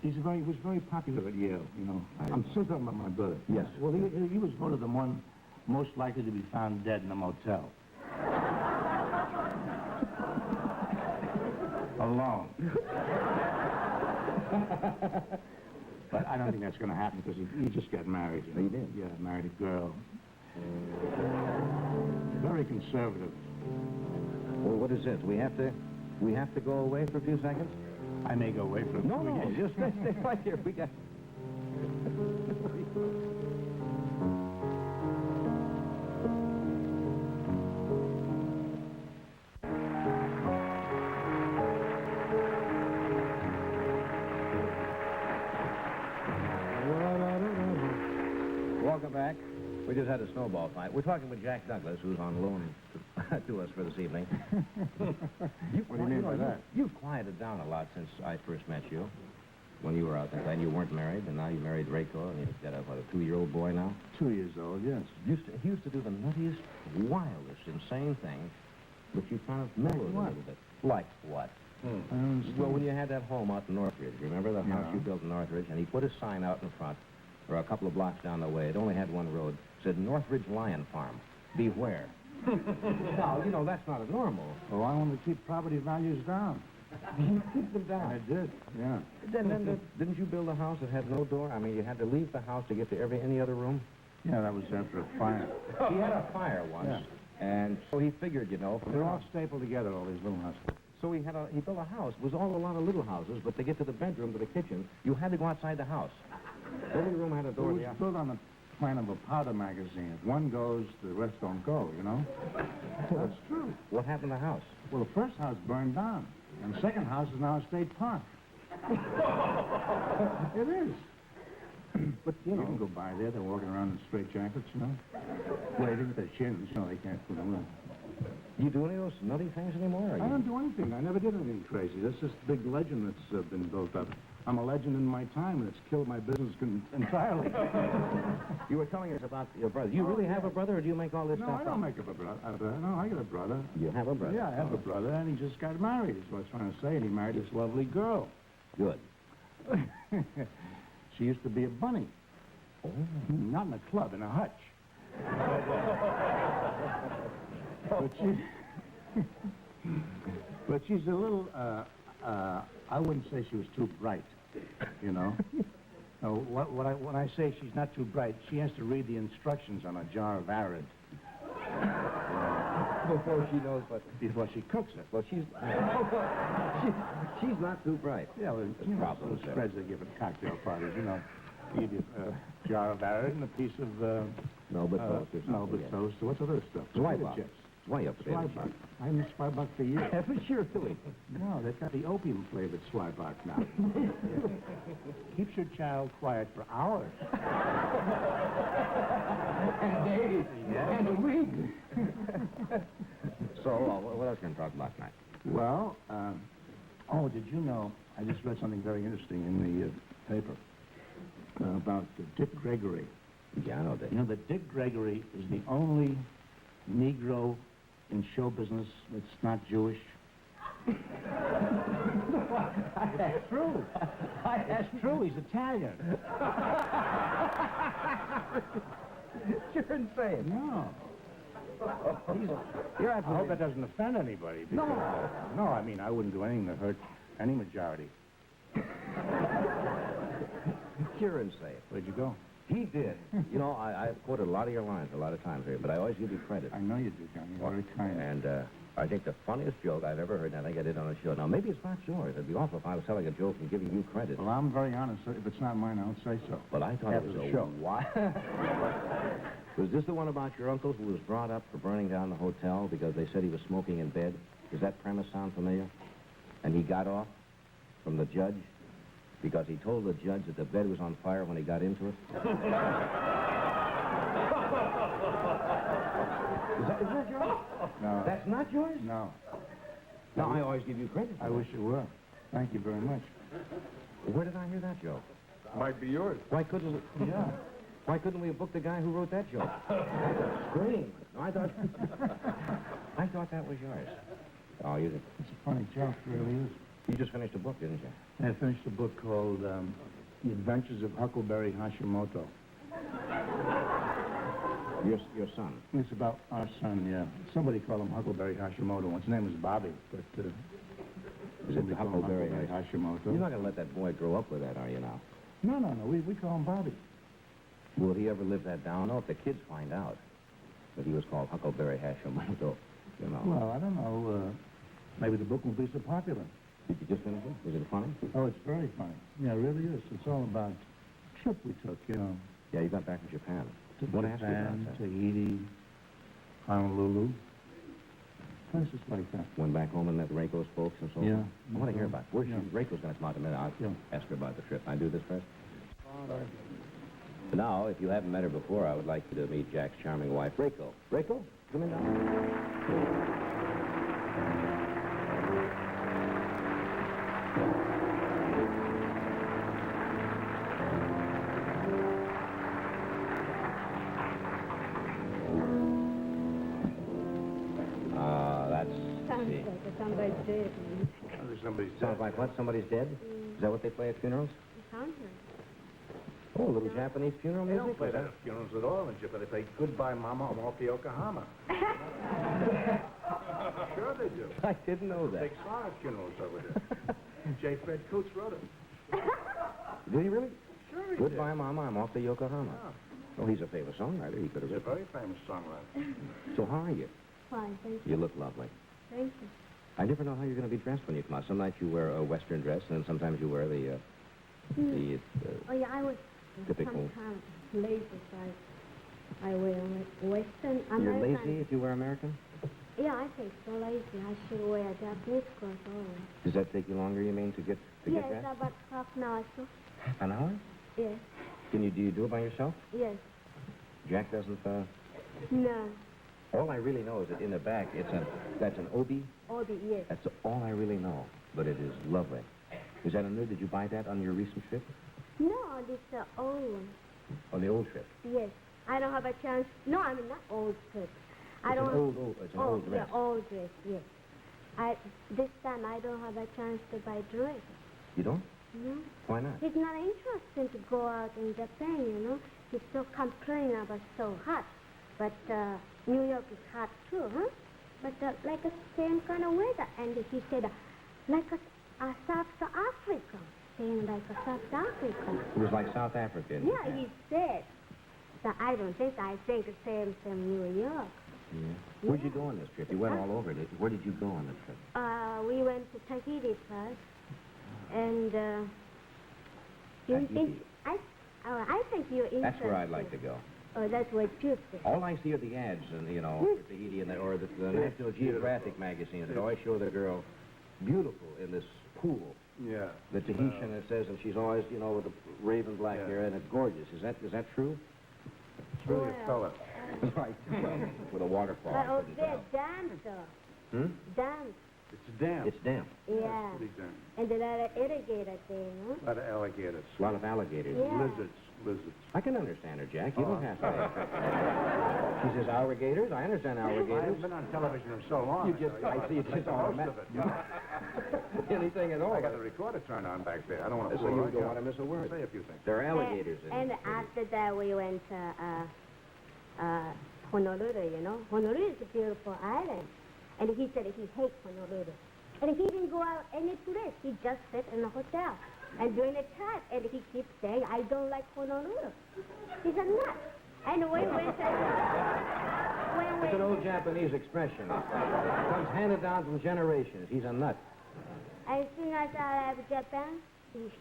he was very popular at Yale, you know. I'm still talking about my brother. Yes. Well, he was voted the one most likely to be found dead in a motel. Alone. But I don't think that's going to happen because he just got married. You know? He did? Yeah, married a girl. Very conservative. Well, what is this? We have to go away for a few seconds? I may go away from... No, just stay right here. We got... Welcome back. We just had a snowball fight. We're talking with Jack Douglas, who's on loan to us for this evening. What do you mean by that? You've quieted down a lot since I first met you, when you were out there. And you weren't married, and now you married Rachel, and you've got a 2-year-old boy now? 2 years old, yes. He used to do the nuttiest, wildest, insane thing, but you kind of mellowed a little bit. Like what? Well, when you had that home out in Northridge, remember the house you built in Northridge? And he put a sign out in front, or a couple of blocks down the way. It only had one road. It said Northridge Lion Farm. Beware. Now, you know, that's not a normal. Oh, I want to keep property values down. You keep them down. I did, yeah. Then didn't you build a house that had no door? I mean, you had to leave the house to get to any other room? Yeah, that was after a fire. He had a fire once. Yeah. And so he figured, you know... They're all stapled together, all these little houses. So he built a house. It was all a lot of little houses, but to get to the bedroom, to the kitchen, you had to go outside the house. Every room had a door. It was built on the plan of a powder magazine. If one goes, the rest don't go, you know? That's true. What happened to the house? Well, the first house burned down, and the second house is now a state park. It is. But, you know, you can go by there. They're walking around in straight jackets, you know? Waving with their chins. You know, they can't put them in. You do any of those nutty things anymore? I don't do anything. I never did anything crazy. This is this big legend that's been built up. I'm a legend in my time, and it's killed my business entirely. You were telling us about your brother. Do you really have a brother, or do you make all this stuff up? No, I don't make up a brother. No, I got a brother. You have a brother? Yeah, I have a brother, and he just got married, is what I was trying to say, and he married this lovely girl. Good. She used to be a bunny. Oh. Not in a club, in a hutch. But she's a little, I wouldn't say she was too bright, you know. No, when I say she's not too bright, she has to read the instructions on a jar of Arid. Before she knows what... Before she cooks it. Well, she's not too bright. Yeah, well, you know, those spreads they give at cocktail parties, you know. You give a jar of Arid and a piece of... Melba toast or something. Melba toast. What's other stuff? Zweiback. Chips. Zweiback. I miss $5 a year. Yeah, for sure, Philly. No, they've got the opium-flavored Zweiback now. Keeps your child quiet for hours. And days. Yeah. And a week. So, what else can we talk about tonight? Well, did you know, I just read something very interesting in the paper about Dick Gregory. Yeah, I know that. You know that Dick Gregory is the only Negro in show business that's not Jewish? That's true. That's true. He's Italian. You're insane. No. I hope that doesn't offend anybody. No. No, I mean, I wouldn't do anything to hurt any majority. You're insane. Where'd you go? He did. You know, I've quoted a lot of your lines a lot of times here, but I always give you credit. I know you do, Johnny. You're very kind. And I think the funniest joke I've ever heard, and I think I did on a show. Now, maybe it's not yours. It'd be awful if I was telling a joke and giving you credit. Well, I'm very honest. If it's not mine, I don't say so. But I thought After it was the a show. Was this the one about your uncle who was brought up for burning down the hotel because they said he was smoking in bed? Does that premise sound familiar? And he got off from the judge because he told the judge that the bed was on fire when he got into it? Is that yours? No. That's not yours? No. No, I always give you credit. I wish it were. Thank you very much. Where did I hear that joke? Might be yours. Why couldn't we... Yeah. Why couldn't we have booked the guy who wrote that joke? Scream. No, I thought that was yours. Oh, you did. It's a funny joke, it really is. You just finished a book, didn't you? I finished a book called The Adventures of Huckleberry Hashimoto. Your son. It's about our son, yeah. Somebody called him Huckleberry Hashimoto. His name was Bobby, but... Is it the Huckleberry Hashimoto? You're not going to let that boy grow up with that, are you now? No. We call him Bobby. Will he ever live that down? No, if the kids find out that he was called Huckleberry Hashimoto, you know. Well, I don't know. Maybe the book won't be so popular. Did you just finish it? Is it funny? Oh, it's very funny. Yeah, it really is. It's all about a trip we took, you know. Yeah, you got back from Japan. To What asked you about Japan, that? Tahiti, Honolulu. Places like that. Went back home and met Reiko's folks and so on? Yeah. I want to hear about it. Where's Yeah. Reiko's going to come out in a minute. I'll Yeah. ask her about the trip. Can I do this first? Now, if you haven't met her before, I would like you to meet Jack's charming wife, Reiko. Reiko, come in now. Somebody's dead. Sounds like what? Somebody's dead? Is that what they play at funerals? Oh, a little Japanese funeral They music? don't play that at funerals at all in Japan. They play Goodbye Mama, I'm off to Yokohama. Sure they do. I didn't know that. Big song at funerals over there. J. Fred Coots wrote it. Did he really? Sure he Goodbye, did. Mama, I'm off to Yokohama. Yeah. Oh, he's a famous songwriter. He could have He's a written. very famous songwriter. So how are you? Fine, thank you. You look lovely. Thank you. I never know how you're going to be dressed when you come out. Some nights you wear a Western dress, and then sometimes you wear the Oh, yeah, I was typical. sometimes lazy, so I wear Western, You're American. lazy if you wear American? Yeah, I think so lazy. I should wear Japanese clothes always. Does that take you longer, you mean, to get Yes, dressed? about half an hour, so. Half an hour? Yes, Do you do it by yourself? yes. Jack doesn't, No, All I really know is that in the back, that's an obi. Obi, yes. That's all I really know, but it is lovely. Is that a new? Did you buy that on your recent trip? No, this is old one. On the old trip? Yes. I don't have a chance. No, I mean, not old trip. I don't. It's an old dress. Yeah, old dress, yes. This time I don't have a chance to buy dress. You don't? No. Why not? It's not interesting to go out in Japan, you know. He's so complaining about so hot. But New York is hot too, huh? But like the same kind of weather. And he said, like a South Africa. Saying like a South Africa. It was like South Africa. Yeah, he said. So I don't think, I think the same New York. Yeah. Where'd you go on this trip? You went all over it. Where did you go on this trip? We went to Tahiti first. And Tahiti? I think you're interested. That's where I'd like to go. Oh, that's where you think. All I see are the ads, and you know, for Tahiti or the National Geographic magazines that always show the girl beautiful in this pool. Yeah. The Tahitian, it says, and she's always, you know, with the raven black hair, and it's gorgeous. Is that true? It's really a fella. Right. With a waterfall. But I over couldn't there, tell. dams, though. Hmm? Dams. It's a dam. It's damp. Yeah. Pretty dam. And a lot of alligator there, no? A lot of alligators. A lot of alligators. Yeah. Lizards. I can understand her, Jack. You don't have to. She says alligators. I understand I alligators. haven't been on television in so long. You just, I see you just most automatic. of it. Anything at all. I got the recorder turned on back there. I don't want to So you don't want to miss a word. Say a few things. There are alligators in And it. after that, we went to Honolulu, you know. Honolulu is a beautiful island. And he said he hates Honolulu. And he didn't go out any place. He just sit in a hotel. And during the time, and he keeps saying, I don't like Honolulu. He's a nut. And when It's an old Japanese expression. It comes handed down from generations. He's a nut. as soon as I left Japan,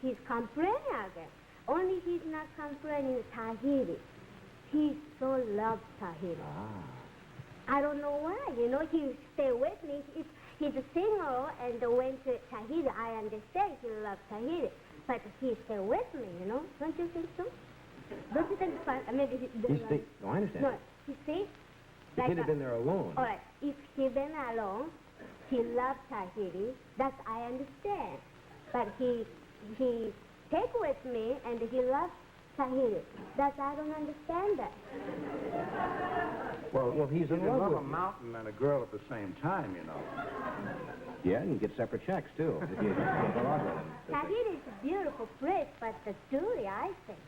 he's complaining again. Only he's not complaining Tahiti. He so loves Tahiti. I don't know why. You know, he stay with me. He's a single and went to Tahiti. I understand he loves Tahiti. But he stay with me, you know. Don't you think so? Don't you think it's fun? I mean, No, I understand. No, you see? If he'd have been there alone. All right, if he been alone, he loves Tahiti. That I understand. But he take with me and he loves Tahiti. That I don't understand that. Well, he's You in can love love with a you. mountain and a girl at the same time, you know. Yeah, and you get separate checks, too. If you go out with him. Tahiti is a beautiful place, but the dirty, I think.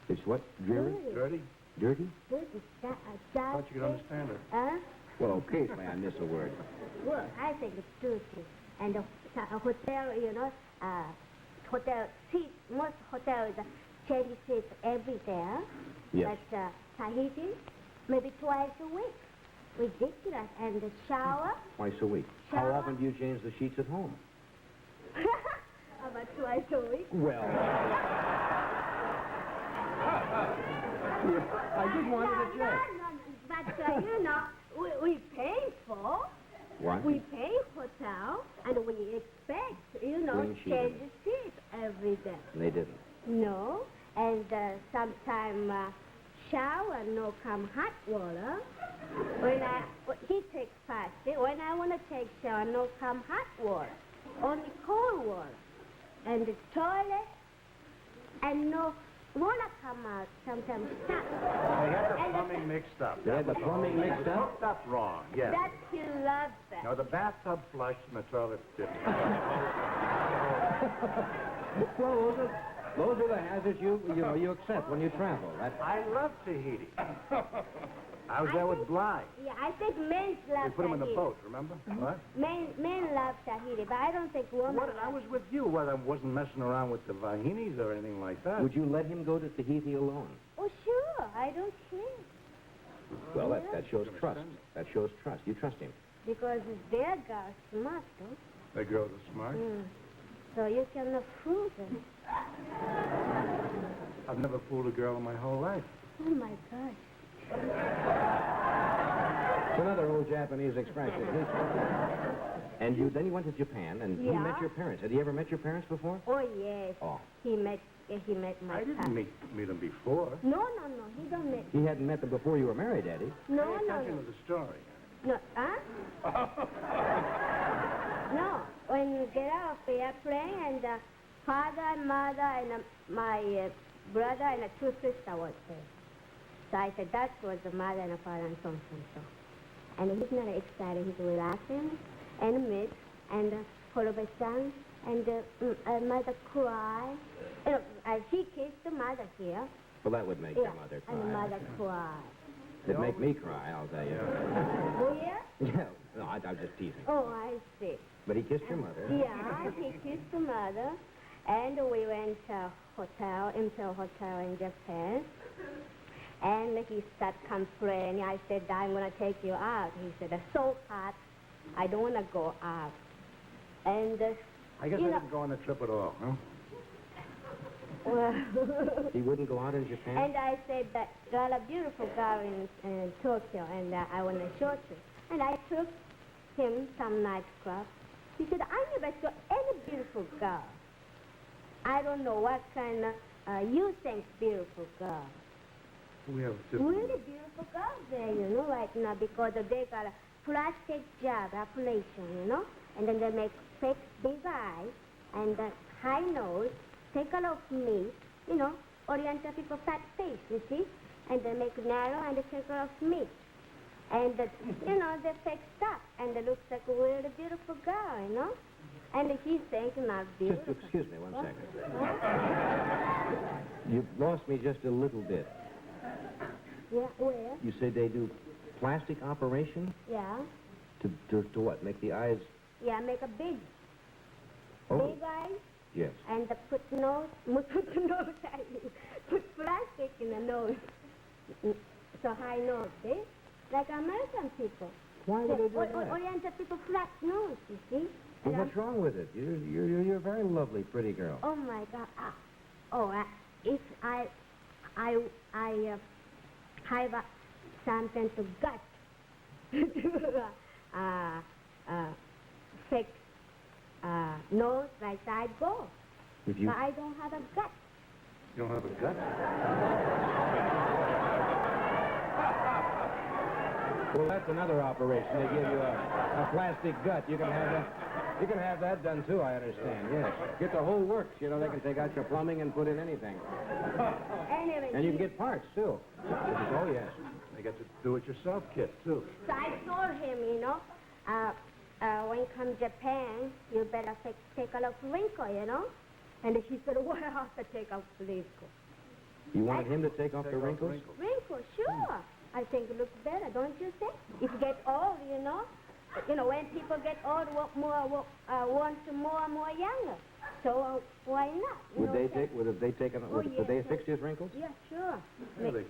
It's what? Dreary? Dirty? Dirty? Dirty, Thought you could understand it. Huh? Well, occasionally I miss a word. Well, I think it's dirty. And the hotel, you know, hotel seats, most hotels change seats every day. Yes. But Tahiti, maybe twice a week. Ridiculous. And the shower, Twice a week. How Shower. often do you change the sheets at home? about twice a week. Well, I just wanted to check. No, but, you know, we pay for. What? We pay hotel, and we expect, you know, Clean sheet. change the seat every day. And they didn't. No, and sometime shower, no come hot water. He takes fasting. When I want to take shower, no come hot water. Only cold water. And the toilet, and no water come out, sometimes stuck. They had the And plumbing mixed up. They had the plumbing mixed up? Hooked up wrong, yes. That he loves that. No, the bathtub flushed and the toilet didn't. Well, those are the hazards you accept when you travel. I love Tahiti. I was there with Bly. Yeah, I think men love We put him in the Tahiti. boat, remember? What? Men love Tahiti, but I don't think women What? I was with you. Well, I wasn't messing around with the Vahinis or anything like that. Would you let him go to Tahiti alone? Oh, sure. I don't care. Well, that shows trust. That shows trust. You trust him. Because their girls smart, though. The girls are smart. So you cannot fool them. I've never fooled a girl in my whole life. Oh, my gosh. It's another old Japanese expression. And then you went to Japan, and he Yeah. met your parents. Had he ever met your parents before? Oh, yes. Oh. He met my I didn't cousin. meet him before. No. He don't meet. He hadn't met them before you were married, had he? No. Pay attention to the story. No. Huh? No. When you get off the airplane, and father and mother and my brother and two sisters was there. So I said, that was the mother and the father and so and so. And he's not excited. He's relaxing and meet and full of a son. And mother cry. He kissed the mother here. Well, that would make your mother cry. And the mother cry. It'd make me cry, I'll tell you. Oh, yeah? Yeah. No, I was just teasing. Oh, I see. But he kissed your mother. Yeah, he kissed the mother. And we went to Imperial Hotel in Japan. And he started complaining. I said, I'm going to take you out. He said, it's so hot. I don't want to go out. And, I guess I didn't go on the trip at all, huh? well, He wouldn't go out in Japan? and I said, that got a beautiful girl in Tokyo, and I want to show you. And I took him some nightclub. He said, I never saw any beautiful girl. I don't know what kind of, you think beautiful girl. We have Really beautiful girls there, you know, right now, because they got a plastic job operation, you know, and then they make fake big eyes and high nose, take a lot of meat, you know, Oriental people fat face, you see, and they make narrow and they take a lot of meat. And, you know, they fake stuff, and it looks like a really beautiful girl, you know, and he's thinking not beautiful. Just excuse me 1 second. You lost me just a little bit. Yeah, where? You said they do plastic operation? Yeah. To what? Make the eyes... Yeah, make a big Oh. eyes. Yes. And put the nose, put plastic in the nose. So high nose, see? Like American people. Why would they do that? Oriental people flat nose, you see? Well, what's wrong with it? You're a very lovely, pretty girl. Oh my God! If I have something to gut to fix nose like that, I go. If you... But I don't have a gut. You don't have a gut? Well, that's another operation. They give you a plastic gut. You can have that. You can have that done too, I understand, yes. Get the whole works, you know, they can take out your plumbing and put in anything. Anyway, And you can get parts too. Oh, yes. They get to do-it-yourself kits, too. so I told him, you know, when you come Japan, you better take a look wrinkle, you know? And he said, well, I have to take off the wrinkle. You wanted him to take off the wrinkles? Wrinkle, sure. I think it looks better, don't you think? If you get old, you know, when people get old, want more and more younger. So why not? Would they fix his wrinkles? Yeah, sure. Really?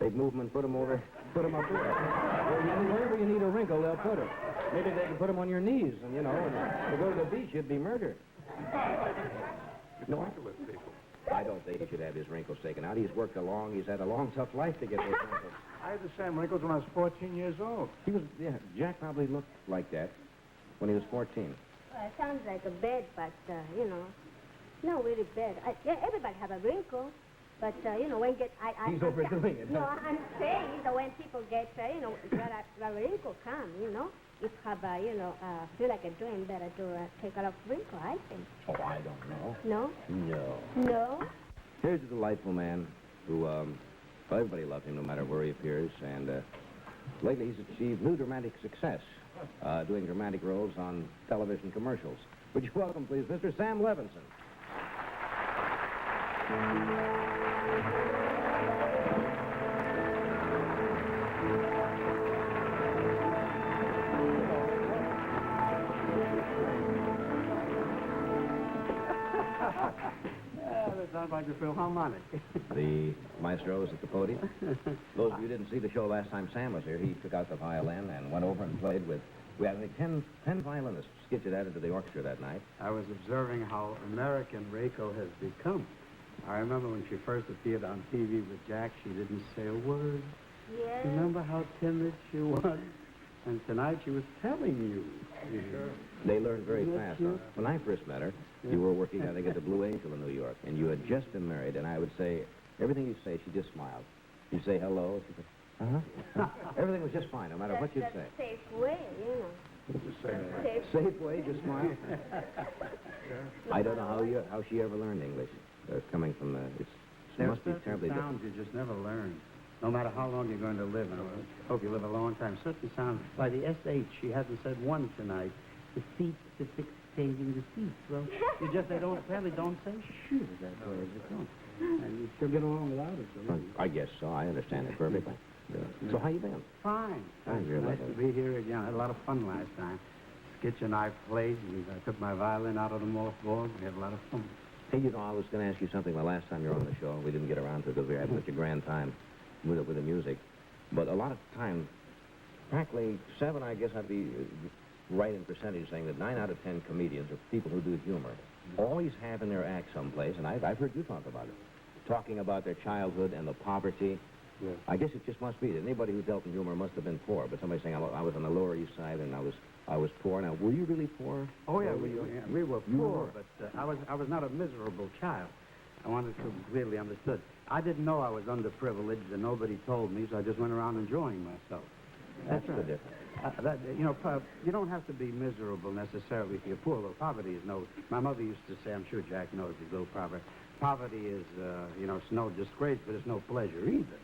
They'd move them and put them up there. Wherever you need a wrinkle, they'll put it. Maybe they can put them on your knees, and you know, and to go to the beach, you'd be murdered. No, I don't think he should have his wrinkles taken out. He's worked he's had a long, tough life to get those wrinkles. I had the same wrinkles when I was 14 years old. Jack probably looked like that when he was 14. Well, it sounds like a bed, but, not really bad. Everybody have a wrinkle, but, when He's overdoing it. No, I'm saying that when people get, a wrinkle come, if have, feel like a dream, better take a lot of wrinkle, I think. Oh, I don't know. No? No. No? Here's a delightful man who, everybody loves him no matter where he appears, and lately he's achieved new dramatic success, doing dramatic roles on television commercials. Would you welcome, please, Mr. Sam Levinson? That sounds like the Philharmonic. The maestro is at the podium. Those of you who didn't see the show last time Sam was here, he took out the violin and went over and played with... We had, I think, 10 violinists get you added to the orchestra that night. I was observing how American Reiko has become. I remember when she first appeared on TV with Jack, she didn't say a word. Yes. Remember how timid she was? And tonight she was telling you. Sure. They learned very fast. When I first met her, you were working, I think, at the Blue Angel in New York, and you had just been married, and I would say, everything you say, she just smiled. You'd say hello, she said, uh-huh. Everything was just fine, no matter what you'd say. That's a safe way, Safe way, just smile. I don't know how she ever learned English. Coming from it must be terribly sounds different. you just never learn. No matter how long you're going to live, and I hope you live a long time. Certain sounds, by the SH, she hasn't said one tonight. The seat, the fix, changing the seats. Well, they apparently don't say shoot that word. They don't. And you still get along without it. So I guess so. I understand it perfectly. So how you been? Fine. You're nice lovely. to be here again. I had a lot of fun last time. Skitch and I played, and I took my violin out of the mothballs. We had a lot of fun. Hey, I was going to ask you something the last time you were on the show. We didn't get around to it because we had such a grand time with the music. But a lot of times, practically 7, I guess I'd be right in percentage saying that 9 out of 10 comedians or people who do humor always have in their act someplace, and I've heard you talk about it, talking about their childhood and the poverty. Yes. I guess it just must be that anybody who dealt in humor must have been poor. But somebody saying I was on the Lower East Side and I was poor. Now, were you really poor? Oh yeah, we were poor, but I was not a miserable child. I wanted to be clearly understood. I didn't know I was underprivileged, and nobody told me, so I just went around enjoying myself. That's the difference. You don't have to be miserable necessarily if you're poor. Though poverty is no. My mother used to say, I'm sure Jack knows, he's a little poverty. Poverty is, it's no disgrace, but it's no pleasure either,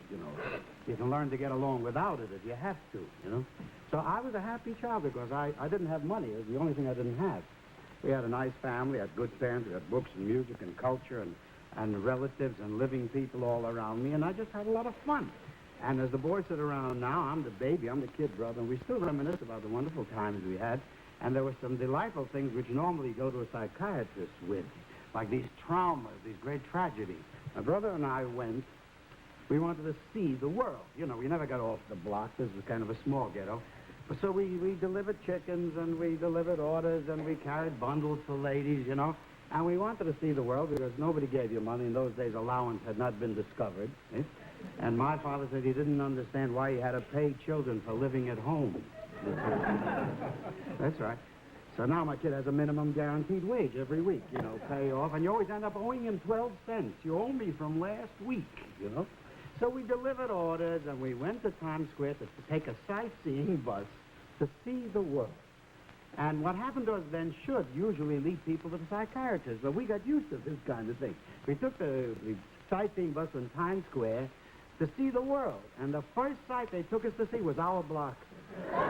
You can learn to get along without it if you have to, So I was a happy child because I didn't have money. It was the only thing I didn't have. We had a nice family, had good parents, we had books and music and culture and relatives and living people all around me, and I just had a lot of fun. And as the boys sit around now, I'm the baby, I'm the kid brother, and we still reminisce about the wonderful times we had. And there were some delightful things which normally go to a psychiatrist with. like these traumas, these great tragedies. My brother and I went. We wanted to see the world. You know, we never got off the block. This was kind of a small ghetto. So we delivered chickens, and we delivered orders, and we carried bundles for ladies, you know. And we wanted to see the world because nobody gave you money. In those days, allowance had not been discovered. Eh? And my father said he didn't understand why he had to pay children for living at home. That's right. So now my kid has a minimum guaranteed wage every week, you know, pay off. And you always end up owing him 12 cents. You owe me from last week, you know. So we delivered orders, and we went to Times Square to take a sightseeing bus to see the world. And what happened to us then should usually lead people to the psychiatrist, but we got used to this kind of thing. We took the sightseeing bus in Times Square to see the world, and the first sight they took us to see was our block. That's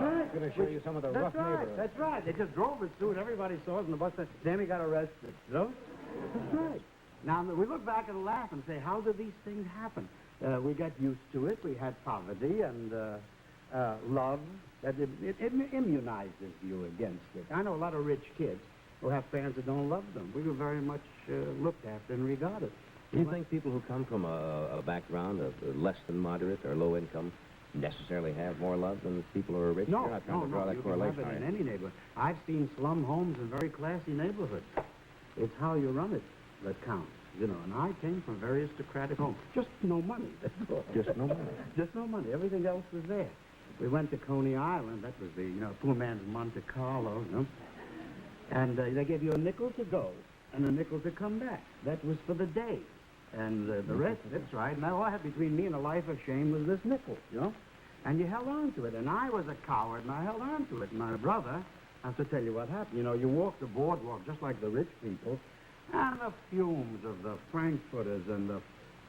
right. I'm going to show you some of the rough neighborhoods. That's right. They just drove us through it. Everybody saw us in the bus. Then we got arrested. You know? That's right. Now, we look back and laugh and say, how did these things happen? We got used to it. We had poverty and love. That it immunizes you against it. I know a lot of rich kids who have parents that don't love them. We were very much looked after and regarded. Do you think people who come from a background of less than moderate or low income necessarily have more love than people who are rich? No, You're not trying to draw that you correlation, can have it are in you? any neighborhood. I've seen slum homes in very classy neighborhoods. It's how you run it that counts, you know. And I came from very aristocratic homes. Just no money, that's all. Just no money. Just no money. Everything else was there. We went to Coney Island. That was the, you know, poor man's Monte Carlo, you know. And they gave you a nickel to go and a nickel to come back. That was for the day. And the rest, that's right. And all I had between me and a life of shame was this nickel, you know. And you held on to it. And I was a coward, and I held on to it. And my brother, I have to tell you what happened. You know, you walk the boardwalk just like the rich people, and the fumes of the frankfurters and the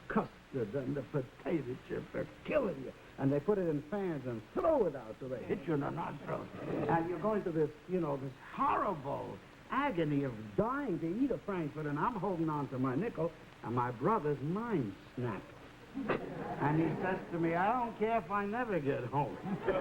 custard and the potato chip are killing you. And they put it in fans and throw it out so they hit you in the nostrils. And you're going to this, you know, this horrible agony of dying to eat a frankfurter, and I'm holding on to my nickel, and my brother's mind snapped. And he says to me, I don't care if I never get home. He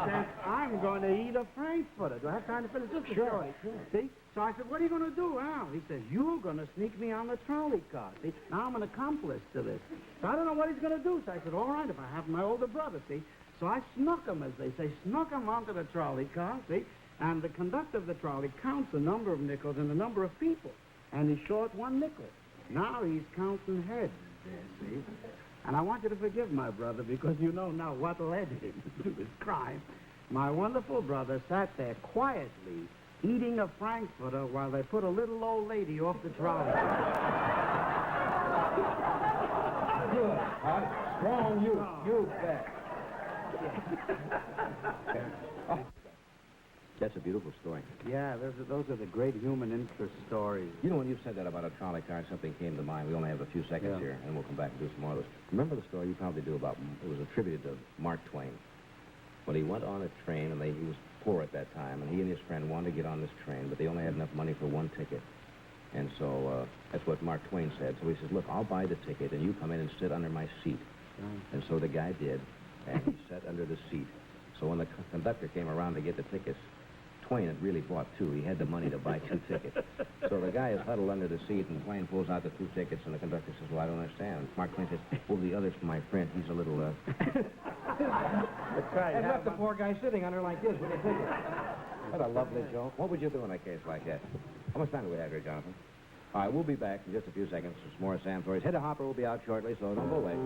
says, I'm going to eat a frankfurter. Do I have time to finish this? Sure. See? So I said, what are you going to do, Al? He says, you're going to sneak me on the trolley car. See? Now I'm an accomplice to this. So I don't know what he's going to do. So I said, all right, if I have my older brother, see? So I snuck him, as they say, snuck him onto the trolley car, see? And the conductor of the trolley counts the number of nickels and the number of people. And he's short one nickel. Now he's counting heads there, see? And I want you to forgive my brother because you know now what led him to his crime. My wonderful brother sat there quietly eating a frankfurter while they put a little old lady off the trolley. Good. Strong youth. You bet. That's a beautiful story. Yeah, those are the great human interest stories. You know, when you said that about a trolley car, something came to mind. We only have a few seconds here, and we'll come back and do some more of this. Remember the story you probably do about, it was attributed to Mark Twain. When he went on a train, and he was poor at that time, and he and his friend wanted to get on this train, but they only had enough money for one ticket. And so that's what Mark Twain said. So he says, look, I'll buy the ticket, and you come in and sit under my seat. And so the guy did, and he sat under the seat. So when the conductor came around to get the tickets, Twain had really bought two. He had the money to buy two tickets. So the guy is huddled under the seat, and Twain pulls out the two tickets, and the conductor says, well, I don't understand. Mark Twain says, well, the other's for my friend. He's a little, That's right. And left the poor guy sitting under like this with a ticket. What a lovely joke. What would you do in a case like that? How much time do we have here, Jonathan? All right, we'll be back in just a few seconds. Some more Sam stories. Hedda Hopper will be out shortly, so don't go away.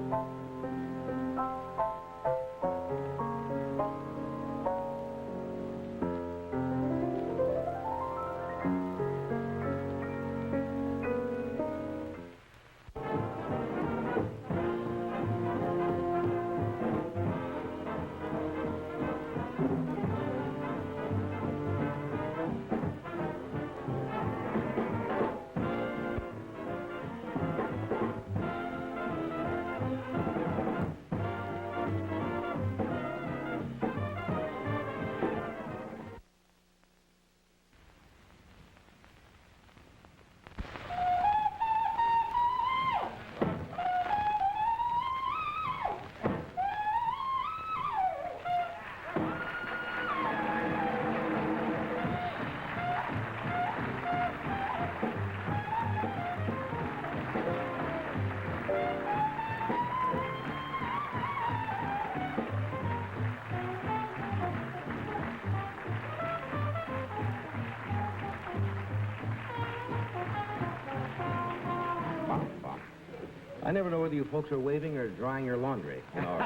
I never know whether you folks are waving or drying your laundry, you know,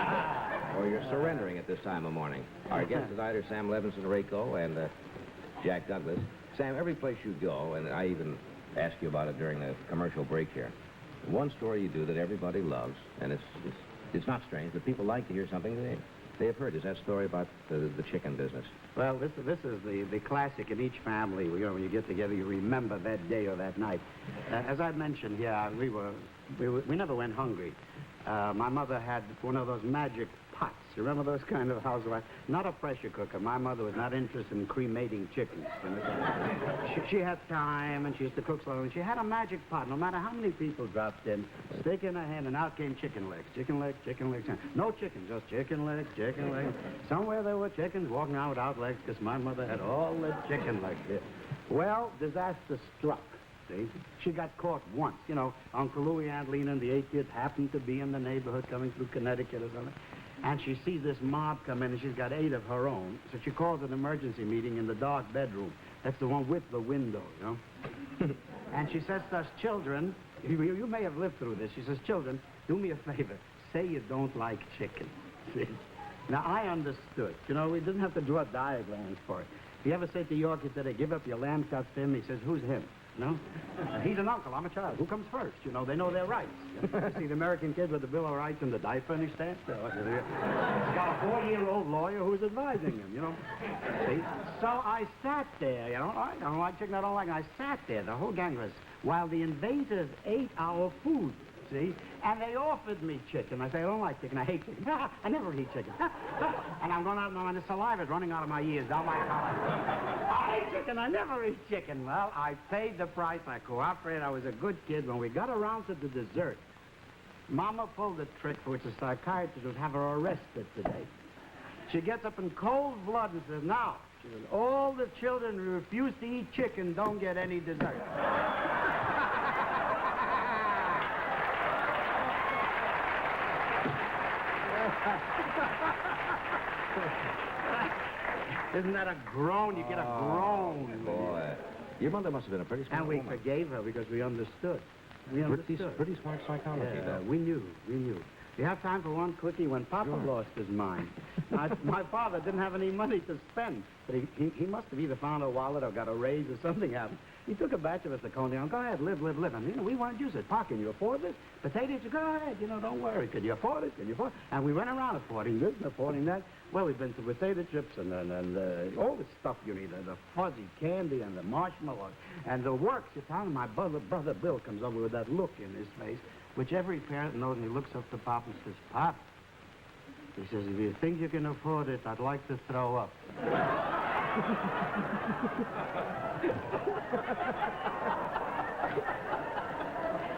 or you're surrendering at this time of morning. Our guests tonight are Sam Levinson, Rayco, and Jack Douglas. Sam, every place you go, and I even asked you about it during the commercial break here, one story you do that everybody loves, and it's not strange, but people like to hear something they have heard, is that story about the chicken business. Well, this is the classic in each family. You know, when you get together, you remember that day or that night. As I mentioned, yeah, we never went hungry. My mother had one of those magic pots. You remember those kind of housewives? Not a pressure cooker. My mother was not interested in cremating chickens. You know? She had time, and she used to cook slowly. And she had a magic pot. No matter how many people dropped in, stick in her hand, and out came chicken legs. Chicken legs, chicken legs. No chicken, just chicken legs, chicken legs. Somewhere there were chickens walking around without legs because my mother had all the chicken legs there. Well, disaster struck. See? She got caught once. You know, Uncle Louie, Aunt Lena, and the 8 kids happened to be in the neighborhood coming through Connecticut or something. And she sees this mob come in, and she's got 8 of her own. So she calls an emergency meeting in the dark bedroom. That's the one with the window, you know. And she says to us, children, you may have lived through this. She says, children, do me a favor. Say you don't like chicken. See? Now, I understood. You know, we didn't have to draw diagrams for it. If you ever say to Yorkie today, give up your lamb chops to him, he says, who's him? No? He's an uncle. I'm a child. Who comes first? You know, they know their rights. You see, the American kid with the Bill of Rights and the diaper, and he stands there. He's got a 4-year-old lawyer who's advising him, you know. See? So I sat there, you know. I don't like chicken, I don't like it. I sat there, the whole gang of us, while the invaders ate our food, see? And they offered me chicken. I say, I don't like chicken. I hate chicken. I never eat chicken. And I'm going out and the saliva's running out of my ears, down my collar. I hate chicken. I never eat chicken. Well, I paid the price. I cooperated. I was a good kid. When we got around to the dessert, Mama pulled a trick for which the psychiatrist would have her arrested today. She gets up in cold blood and says, now, she says, all the children who refuse to eat chicken don't get any dessert. Isn't that a groan? You get a groan. Boy. Your mother must have been a pretty smart woman. And we forgave her because we understood. We understood. Pretty smart psychology, though. We knew. You have time for one quickie when Papa lost his mind. My father didn't have any money to spend, but he must have either found a wallet or got a raise or something happened. He took a batch of us to Coney. Go ahead, live. And, you know, we wanted you. Said, Pa, can you afford this? Potatoes? Go ahead, you know, don't worry. Can you afford it? And we went around affording this and affording that. Well, we've been to potato chips and all the stuff you need, the fuzzy candy and the marshmallows and the works. You found my brother Bill comes over with that look in his face, which every parent knows, and he looks up to Pop and says, Pop, he says, if you think you can afford it, I'd like to throw up.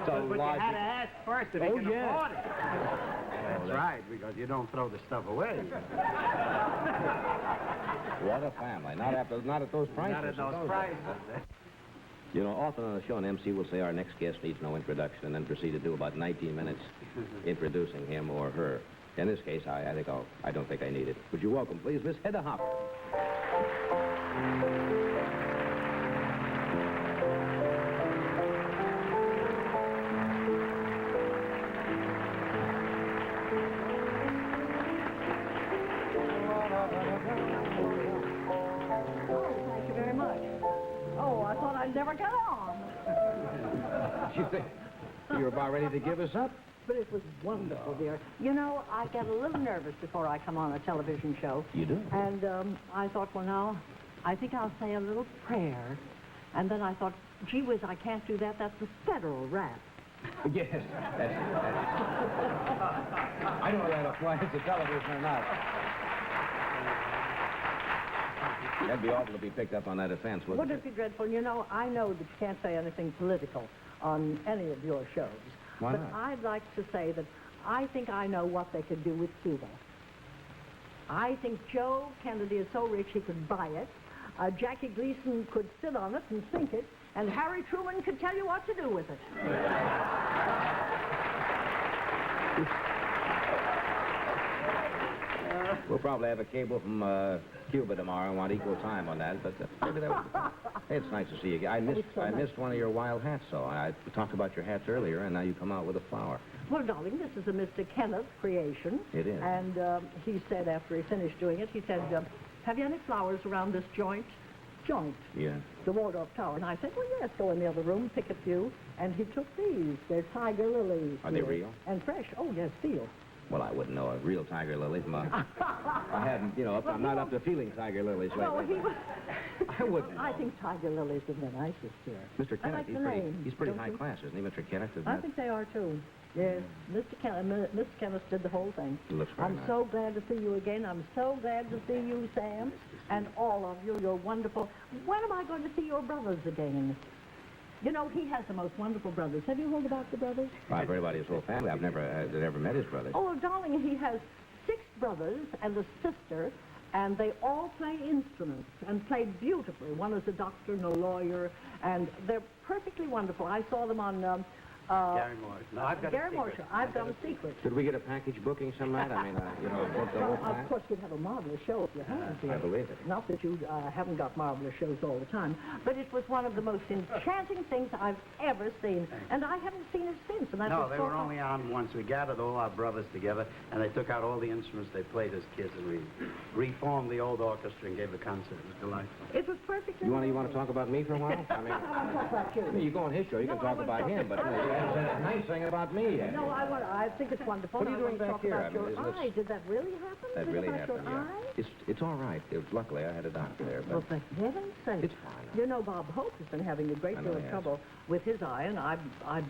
But you had to ask first if you can afford it. That's right, because you don't throw the stuff away. What a family. Not at those prices. Not at those prices. You know, often on the show, an MC will say our next guest needs no introduction and then proceed to do about 19 minutes introducing him or her. In this case, I don't think I need it. Would you welcome, please, Miss Hedda Hopper. Thank you very much. Oh, I thought I'd never get on. You think you're about ready to give us up? But it was wonderful, dear. You know, I get a little nervous before I come on a television show. You do? And I thought, well, now, I think I'll say a little prayer. And then I thought, gee whiz, I can't do that. That's a federal rap. Yes. I don't know whether that applies to television or not. That'd be awful to be picked up on that offense, wouldn't Wouldn't it be dreadful? You know, I know that you can't say anything political on any of your shows. Why but not? I'd like to say that I think I know what they could do with Cuba. I think Joe Kennedy is so rich he could buy it. Jackie Gleason could sit on it and sink it. And Harry Truman could tell you what to do with it. We'll probably have a cable from Cuba tomorrow and want equal time on that, but maybe that would... Hey, it's nice to see you again. I missed one of your wild hats, so I talked about your hats earlier, and now you come out with a flower. Well, darling, this is a Mr. Kenneth creation. It is. And he said after he finished doing it, he said, have you any flowers around this joint? Joint. Yeah. The Waldorf Tower. And I said, well, yes, go in the other room, pick a few. And he took these. They're tiger lilies. Are they real? And fresh. Oh, yes, feel. Well, I wouldn't know a real tiger lily from a... I haven't, you know, I'm not up to feeling tiger lilies lately. No, he was... I wouldn't know. I think tiger lilies are the nicest here. Mr. Kenneth, like he's pretty don't high you? class, isn't he, Mr. Kenneth? I think they are, too. Yes, Mr. Kenneth did the whole thing. He looks very I'm nice. so glad to see you again. I'm so glad to see you, Sam, and all of you. You're wonderful. When am I going to see your brothers again? You know, he has the most wonderful brothers. Have you heard about the brothers? I've heard about his whole family. I've never met his brothers. Oh, darling, he has 6 brothers and a sister, and they all play instruments and play beautifully. One is a doctor and a lawyer, and they're perfectly wonderful. I saw them on... Gary Moore. No, I've got Gary a Moore. secret. I've got a secret. Should we get a package booking some night? I mean, you know, book the whole Well, class? of course, we'd have a marvelous show if you had to. I believe it. Not that you haven't got marvelous shows all the time, but it was one of the most enchanting things I've ever seen, and I haven't seen it since. And No, they were only on once. We gathered all our brothers together, and they took out all the instruments they played as kids, and we reformed the old orchestra and gave a concert. It was delightful. It was perfectly. You want to talk about me for a while? I mean, I want to talk about you. I mean, you go on his show, you can talk about him, but you haven't said a nice thing about me yet. No, I think it's wonderful. What are you doing back here? About I mean, your isn't this- eye. Did that really happen? That Did really about happened, your yeah. eye? It's all right. Luckily, I had a doctor there, but... Well, for heaven's sake. It's fine. You know, Bob Hope has been having a great I know deal he of has. trouble with his eye, and I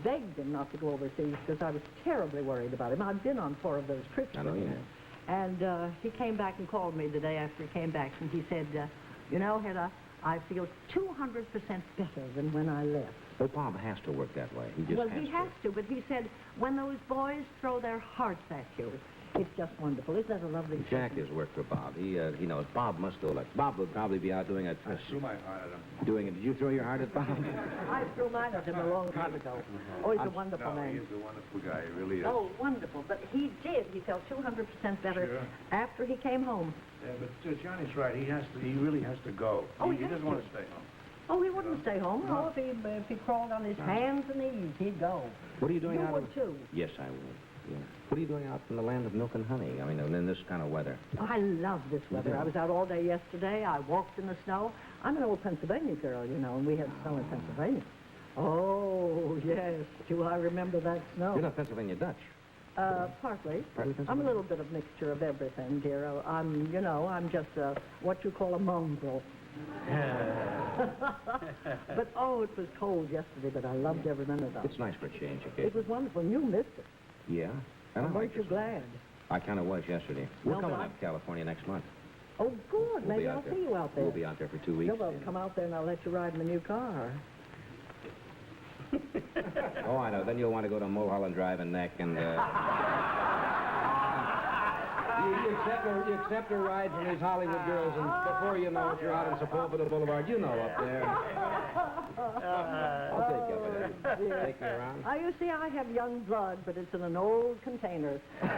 begged him not to go overseas because I was terribly worried about him. I've been on 4 of those trips I know with you him. have. And he came back and called me the day after he came back, and he said, you know, Hedda, I feel 200% better than when I left. Well, Bob has to work that way. He just Well, has he to. has to, but he said, when those boys throw their hearts at you, it's just wonderful. Isn't that a lovely Jack has worked for Bob. He knows. Bob must go like... Bob would probably be out doing a... I threw my heart at him. Doing it. Did you throw your heart at Bob? I threw mine at him a long time ago. Oh, he's a wonderful man. He's a wonderful guy. He really is. Oh, wonderful. But he did. He felt 200% better Sure. after he came home. Yeah, but Johnny's right. He really has to go. Oh, he he has doesn't to. want to stay home. Oh, he wouldn't stay home. No, if he crawled on his hands and knees, he'd go. What are you doing You out would, of... too. Yes, I would. Yeah. What are you doing out in the land of milk and honey? I mean, in this kind of weather. Oh, I love this weather. do? I was out all day yesterday. I walked in the snow. I'm an old Pennsylvania girl, you know, and we had snow in Pennsylvania. Oh, yes. Do I remember that snow? You're not Pennsylvania Dutch. Partly. Partly I'm a Pennsylvania? little bit of mixture of everything, dear. I'm just what you call a mongrel. But, oh, it was cold yesterday, but I loved every minute of it. It's nice for a change, okay? It was wonderful. You missed it. Yeah. I don't Weren't like you this. glad? I kind of was yesterday. We're No, coming but up to California next month. Oh, good. We'll Maybe be I'll out there. see you out there. We'll be out there for 2 weeks. No, well, come out there and I'll let you ride in the new car. Oh, I know. Then you'll want to go to Mulholland Drive and Neck and... You accept a ride from these Hollywood girls, and before you know it, you're out on Sepulveda Boulevard. You know up there. I'll take you up there. Take me around. You see, I have young blood, but it's in an old container. But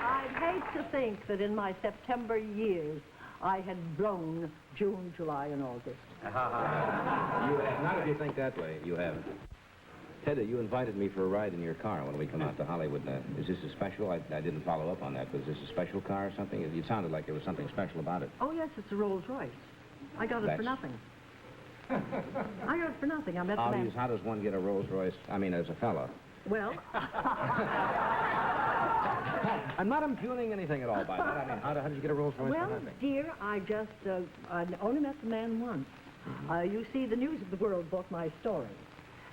I'd hate to think that in my September years, I had blown June, July, and August. You have. Not if you think that way. You haven't. Hedda, you invited me for a ride in your car when we come out to Hollywood. Is this a special? I didn't follow up on that, but is this a special car or something? It sounded like there was something special about it. Oh, yes, it's a Rolls Royce. I got it for nothing. I got it for nothing. I met the man. How does one get a Rolls Royce? I mean, as a fella. Well, I'm not impugning anything at all by that. I mean, how did you get a Rolls Royce for well, nothing? dear, I just I only met the man once. You see, the News of the World bought my story.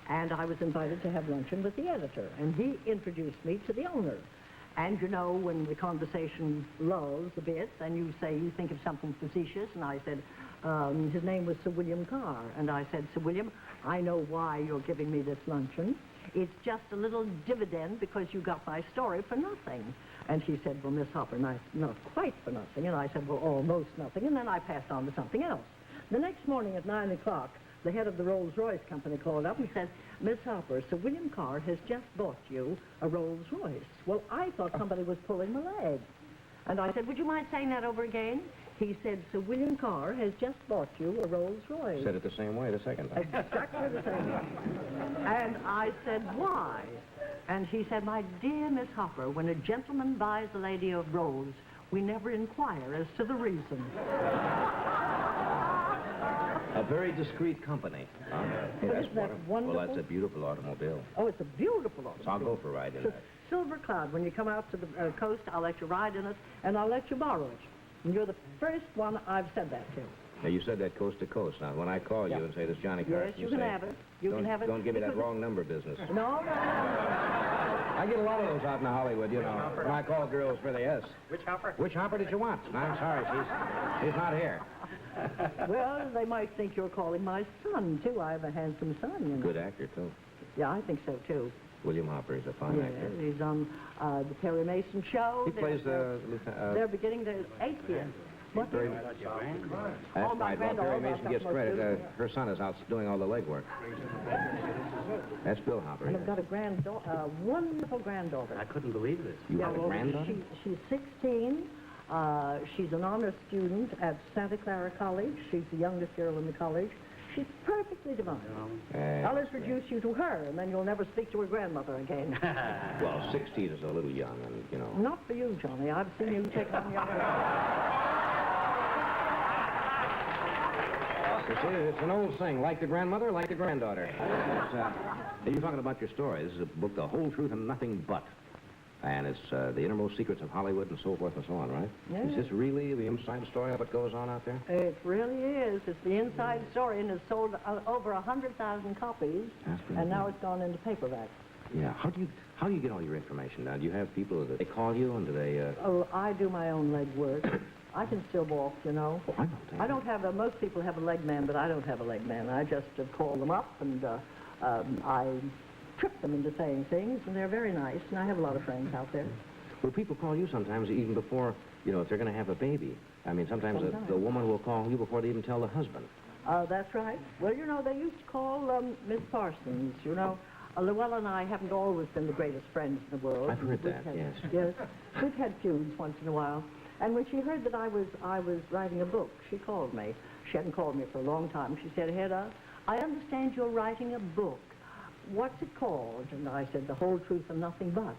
And I was invited to have luncheon with the editor, and he introduced me to the owner. And, you know, when the conversation lulls a bit, and you say you think of something facetious, and I said, his name was Sir William Carr. And I said, Sir William, I know why you're giving me this luncheon. It's just a little dividend because you got my story for nothing. And he said, well, Miss Hopper, not quite for nothing. And I said, well, almost nothing. And then I passed on to something else. The next morning at 9 o'clock, the head of the Rolls-Royce company called up and said, Miss Hopper, Sir William Carr has just bought you a Rolls-Royce. Well, I thought somebody was pulling my leg. And I said, would you mind saying that over again? He said, Sir William Carr has just bought you a Rolls Royce. Said it the same way the second time. Exactly the same way. And I said, why? And he said, my dear Miss Hopper, when a gentleman buys a lady a rose, we never inquire as to the reason. A very discreet company. Isn't that wonderful? Well, that's a beautiful automobile. Oh, it's a beautiful automobile. So I'll go for a ride in It's a that. silver cloud. When you come out to the coast, I'll let you ride in it, and I'll let you borrow it. And you're the first one I've said that to. Now, you said that coast to coast. Now, when I call you and say this Johnny Carson, Yes, you can say, have it. You don't, can have it. Don't give me that because- wrong number business. No. I get a lot of those out in Hollywood, you know. When I call girls for the S. Which hopper? Which hopper did you want? I'm sorry, she's not here. Well, they might think you're calling my son, too. I have a handsome son, you know. Good actor, too. Yeah, I think so, too. William Hopper is a fine Yeah, actor. he's on the Perry Mason show. He plays They're beginning their 8th year. What? Perry, Oh, that's my right. Well, granddaughter, Perry that's Mason gets most credit. beautiful. Her son is out doing all the legwork. That's Bill Hopper. And I've got a wonderful granddaughter. I couldn't believe this. You have a granddaughter? She's 16. She's an honor student at Santa Clara College. She's the youngest girl in the college. She's perfectly divine. I'll introduce you to her, and then you'll never speak to her grandmother again. Well, 16 is a little young, and, you know. Not for you, Johnny. I've seen you take on younger. You see, it's an old saying, like the grandmother, like the granddaughter. You're talking about your story. This is a book, The Whole Truth and Nothing But. And it's the innermost secrets of Hollywood and so forth and so on, right? Yeah. Is this really the inside story of what goes on out there? It really is. It's the inside story, and it's sold over 100,000 copies, and now it's gone into paperback. Yeah. How do you get all your information now? Do you have people that they call you, and do they... Oh, I do my own leg work. I can still walk, you know. Oh, I know that. I don't have most people have a leg man, but I don't have a leg man. I just call them up, and I trip them into saying things, and they're very nice, and I have a lot of friends out there. Well, people call you sometimes even before, you know, if they're going to have a baby. I mean, sometimes the woman will call you before they even tell the husband. That's right. Well, you know, they used to call Miss Parsons, you know. Llewellyn and I haven't always been the greatest friends in the world. I've heard that, yes. Yes. We've had feuds once in a while. And when she heard that I was writing a book, she called me. She hadn't called me for a long time. She said, Hedda, I understand you're writing a book. What's it called? And I said, The Whole Truth and Nothing But.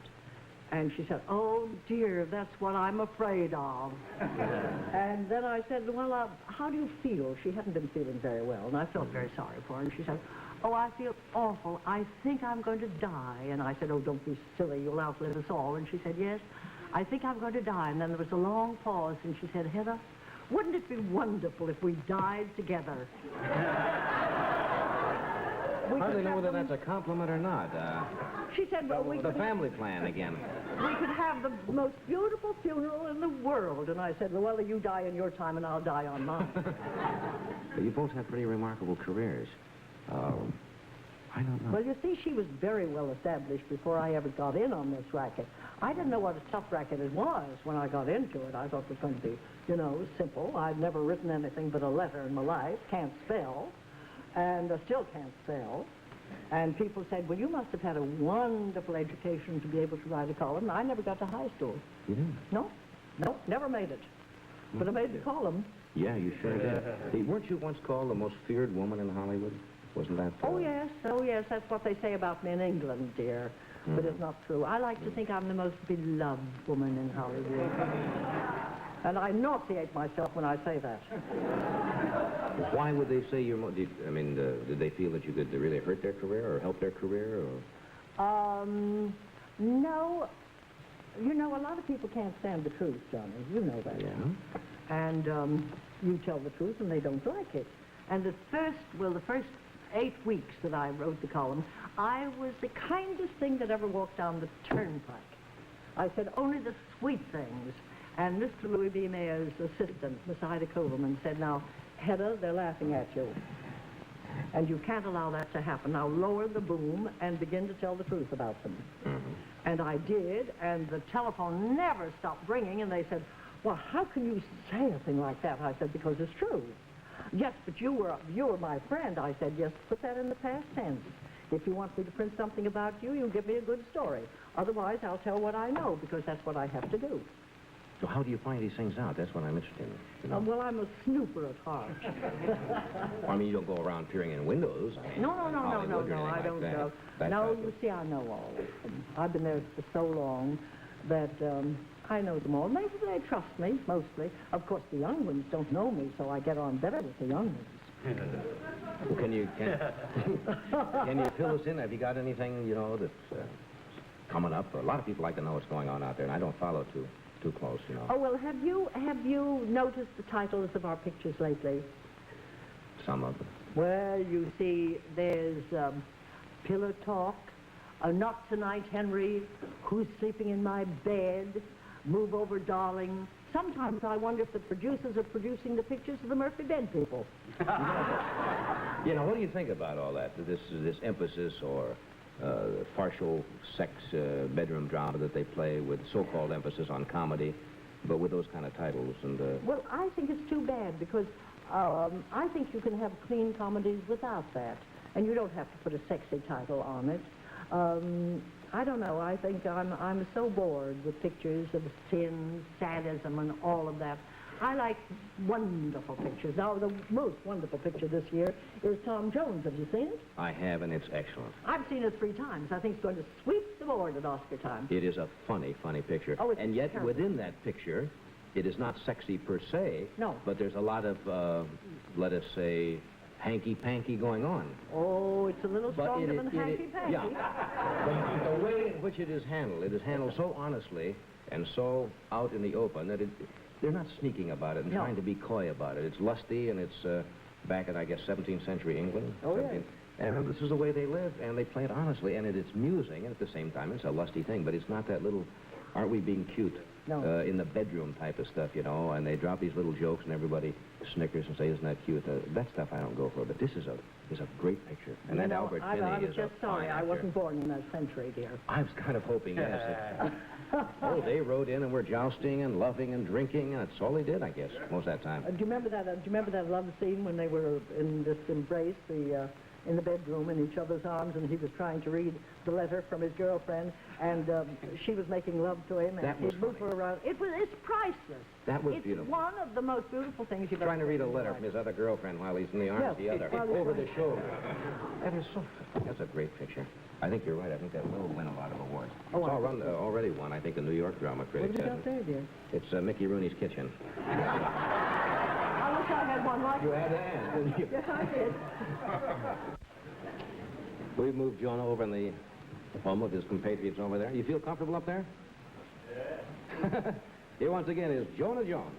And she said, oh, dear, that's what I'm afraid of. And then I said, well, how do you feel? She hadn't been feeling very well, and I felt very sorry for her. And she said, oh, I feel awful. I think I'm going to die. And I said, oh, don't be silly. You'll outlive us all. And she said, yes, I think I'm going to die. And then there was a long pause, and she said, Hedda, wouldn't it be wonderful if we died together? How do they know whether that's a compliment or not? She said, well, the family plan again. We could have the most beautiful funeral in the world. And I said, well, you die in your time, and I'll die on mine. You both have pretty remarkable careers. I don't know. Well, you see, she was very well established before I ever got in on this racket. I didn't know what a tough racket it was when I got into it. I thought it was going to be, you know, simple. I'd never written anything but a letter in my life, can't spell, and still can't spell. And people said, well, you must have had a wonderful education to be able to write a column. I never got to high school. You didn't? No, never made it. But I made the column. Yeah, you sure did. Hey, weren't you once called the most feared woman in Hollywood? Wasn't that Oh, yes, that's what they say about me in England, dear. But it's not true. I like to think I'm the most beloved woman in Hollywood. And I nauseate myself when I say that. Why would they say you're did they feel that you could really hurt their career or help their career? Or? No. You know, a lot of people can't stand the truth, Johnny. You know that. Yeah. And you tell the truth, and they don't like it. And the first 8 weeks that I wrote the column, I was the kindest thing that ever walked down the turnpike. I said only the sweet things. And Mr. Louis B. Mayer's assistant, Miss Ida Coverman, said, now, Hedda, they're laughing at you. And you can't allow that to happen. Now lower the boom and begin to tell the truth about them. Mm-hmm. And I did, and the telephone never stopped ringing, and they said, well, how can you say a thing like that? I said, because it's true. Yes, but you were my friend. I said, yes, put that in the past tense. If you want me to print something about you, you give me a good story. Otherwise, I'll tell what I know, because that's what I have to do. So how do you find these things out? That's what I'm interested in. You know? Well, I'm a snooper at heart. Well, I mean, you don't go around peering in windows. I mean, No, Hollywood or anything I like don't that. know. That No, type you of- see, I know all of them. I've been there for so long that I know them all. Maybe they trust me, mostly. Of course, the young ones don't know me, so I get on better with the young ones. Well, can you fill us in? Have you got anything, you know, that's coming up? A lot of people like to know what's going on out there, and I don't follow too close, you know. Oh, well, have you noticed the titles of our pictures lately? Some of them. Well, you see, there's Pillow Talk, Not Tonight, Henry, Who's Sleeping in My Bed, Move Over, Darling. Sometimes I wonder if the producers are producing the pictures of the Murphy Bed people. You know, what do you think about all that? This emphasis or partial sex bedroom drama that they play with so-called emphasis on comedy, but with those kind of titles and... Well, I think it's too bad because I think you can have clean comedies without that, and you don't have to put a sexy title on it. I don't know. I think I'm so bored with pictures of sin, sadism, and all of that. I like wonderful pictures. Now, the most wonderful picture this year is Tom Jones. Have you seen it? I have, and it's excellent. I've seen it 3 times. I think it's going to sweep the board at Oscar time. It is a funny picture. Oh, it's and yet, terrible. within that picture, it is not sexy per se. No. But there's a lot of, let us say, hanky-panky going on. Oh, it's a little stronger than hanky-panky. Yeah. But the way in which it is handled so honestly and so out in the open that they're not sneaking about it and No. trying to be coy about it. It's lusty, and it's back in, I guess, 17th century England. Oh, yeah. And this is the way they live, and they play it honestly, and it's amusing, and at the same time, it's a lusty thing, but it's not that little, aren't we being cute? No. In the bedroom type of stuff, you know, and they drop these little jokes, and everybody snickers and says, isn't that cute? That stuff I don't go for, but this is a great picture. And that Albert Finney I was is just a sorry fine I actor. wasn't born in that century, dear. I was kind of hoping, yes. Oh, they rode in and were jousting and loving and drinking, and that's all they did, I guess, most of that time. Do you remember that love scene when they were in this embrace, in the bedroom in each other's arms, and he was trying to read the letter from his girlfriend, and she was making love to him, and That was he'd move her around. It's priceless. That was it's beautiful. One of the most beautiful things you've Trying to ever read a seen in your letter life. from his other girlfriend while he's in the arms of the Yes, other, while he's over doing the shoulder. That's a great picture. I think you're right. I think that will win a lot of awards. Oh, It's I already won, I think, the New York Drama What Critics. have you got there, dear? It's Mickey Rooney's Kitchen. I wish I had one like You that. had to ask, didn't you? Yes, I did. We've moved Jonah over in the home of his compatriots over there. You feel comfortable up there? Yeah. Here once again is Jonah Jones.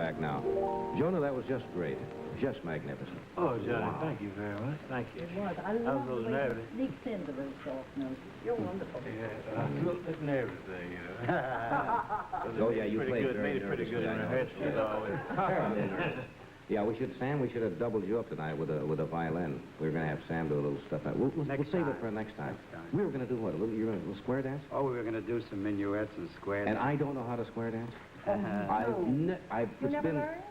back now. Jonah, that was just great. Just magnificent. Oh, Johnny, thank you very much. Thank you. It was. I love the way it sneaks into those soft notes. You're wonderful. Yeah, I was a little bit nervous there, you know. Oh, yeah, you pretty played good. very Made it pretty nervously, good in I know. rehearsal, you know. Yeah, we should have doubled you up tonight with a violin. We were going to have Sam do a little stuff. We'll save it for next time. We were going to do what? A little square dance? Oh, we were going to do some minuets and square And dance. I don't know how to square dance. You never learned?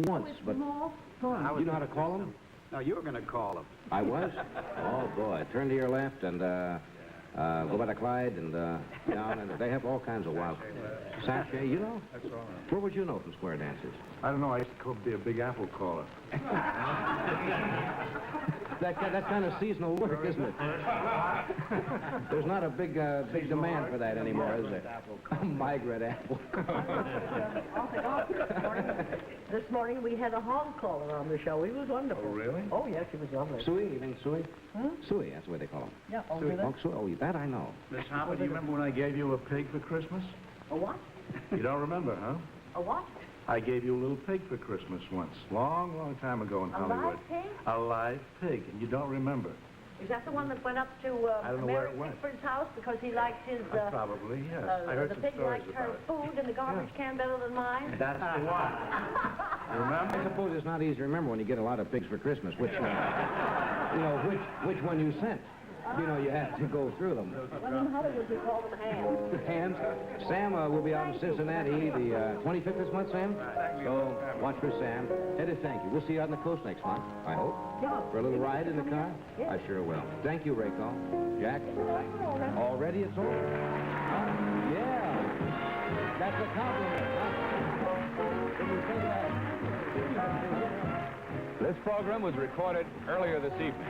Once, but More fun. you know how to call them? No, you were going to call him. I was? Oh, boy. Turn to your left and go by the Clyde and down. And they have all kinds of wild... Sachet, you know? That's all right. Where would you know from square dances? I don't know. I used to be a big apple caller. That's kind of seasonal work, isn't it? There's not a big demand for that anymore, is there? Migrant apple. This morning we had a hog caller on the show. He was wonderful. Oh, really? Oh, yes, he was lovely. Suey, you mean Suey? Suey, that's the way they call him. Yeah, oh, Suey. really? Oh, Suey. Oh, that I know. Miss Harper, do you remember when I gave you a pig for Christmas? A what? You don't remember, huh? A what? I gave you a little pig for Christmas once. Long, long time ago in Hollywood. live pig? A live pig, and you don't remember. Is that the one that went up to I don't know where Mary it went. Pickford's house because he liked his... Probably, yes. I heard the some pig stories liked about her it. food and the garbage can better than mine? That's the one. Remember? I suppose it's not easy to remember when you get a lot of pigs for Christmas, which which one you sent. You know, you have to go through them. Well, in Hollywood we call them hams. Hams. Sam will be out in Cincinnati the 25th this month, Sam. So watch for Sam. Eddie, thank you. We'll see you out on the coast next month, I hope. Yeah. For a little ride in the car? I sure will. Thank you, Ray Call. Jack? Already it's over? Yeah. That's a compliment, huh? Did you say that? This program was recorded earlier this evening.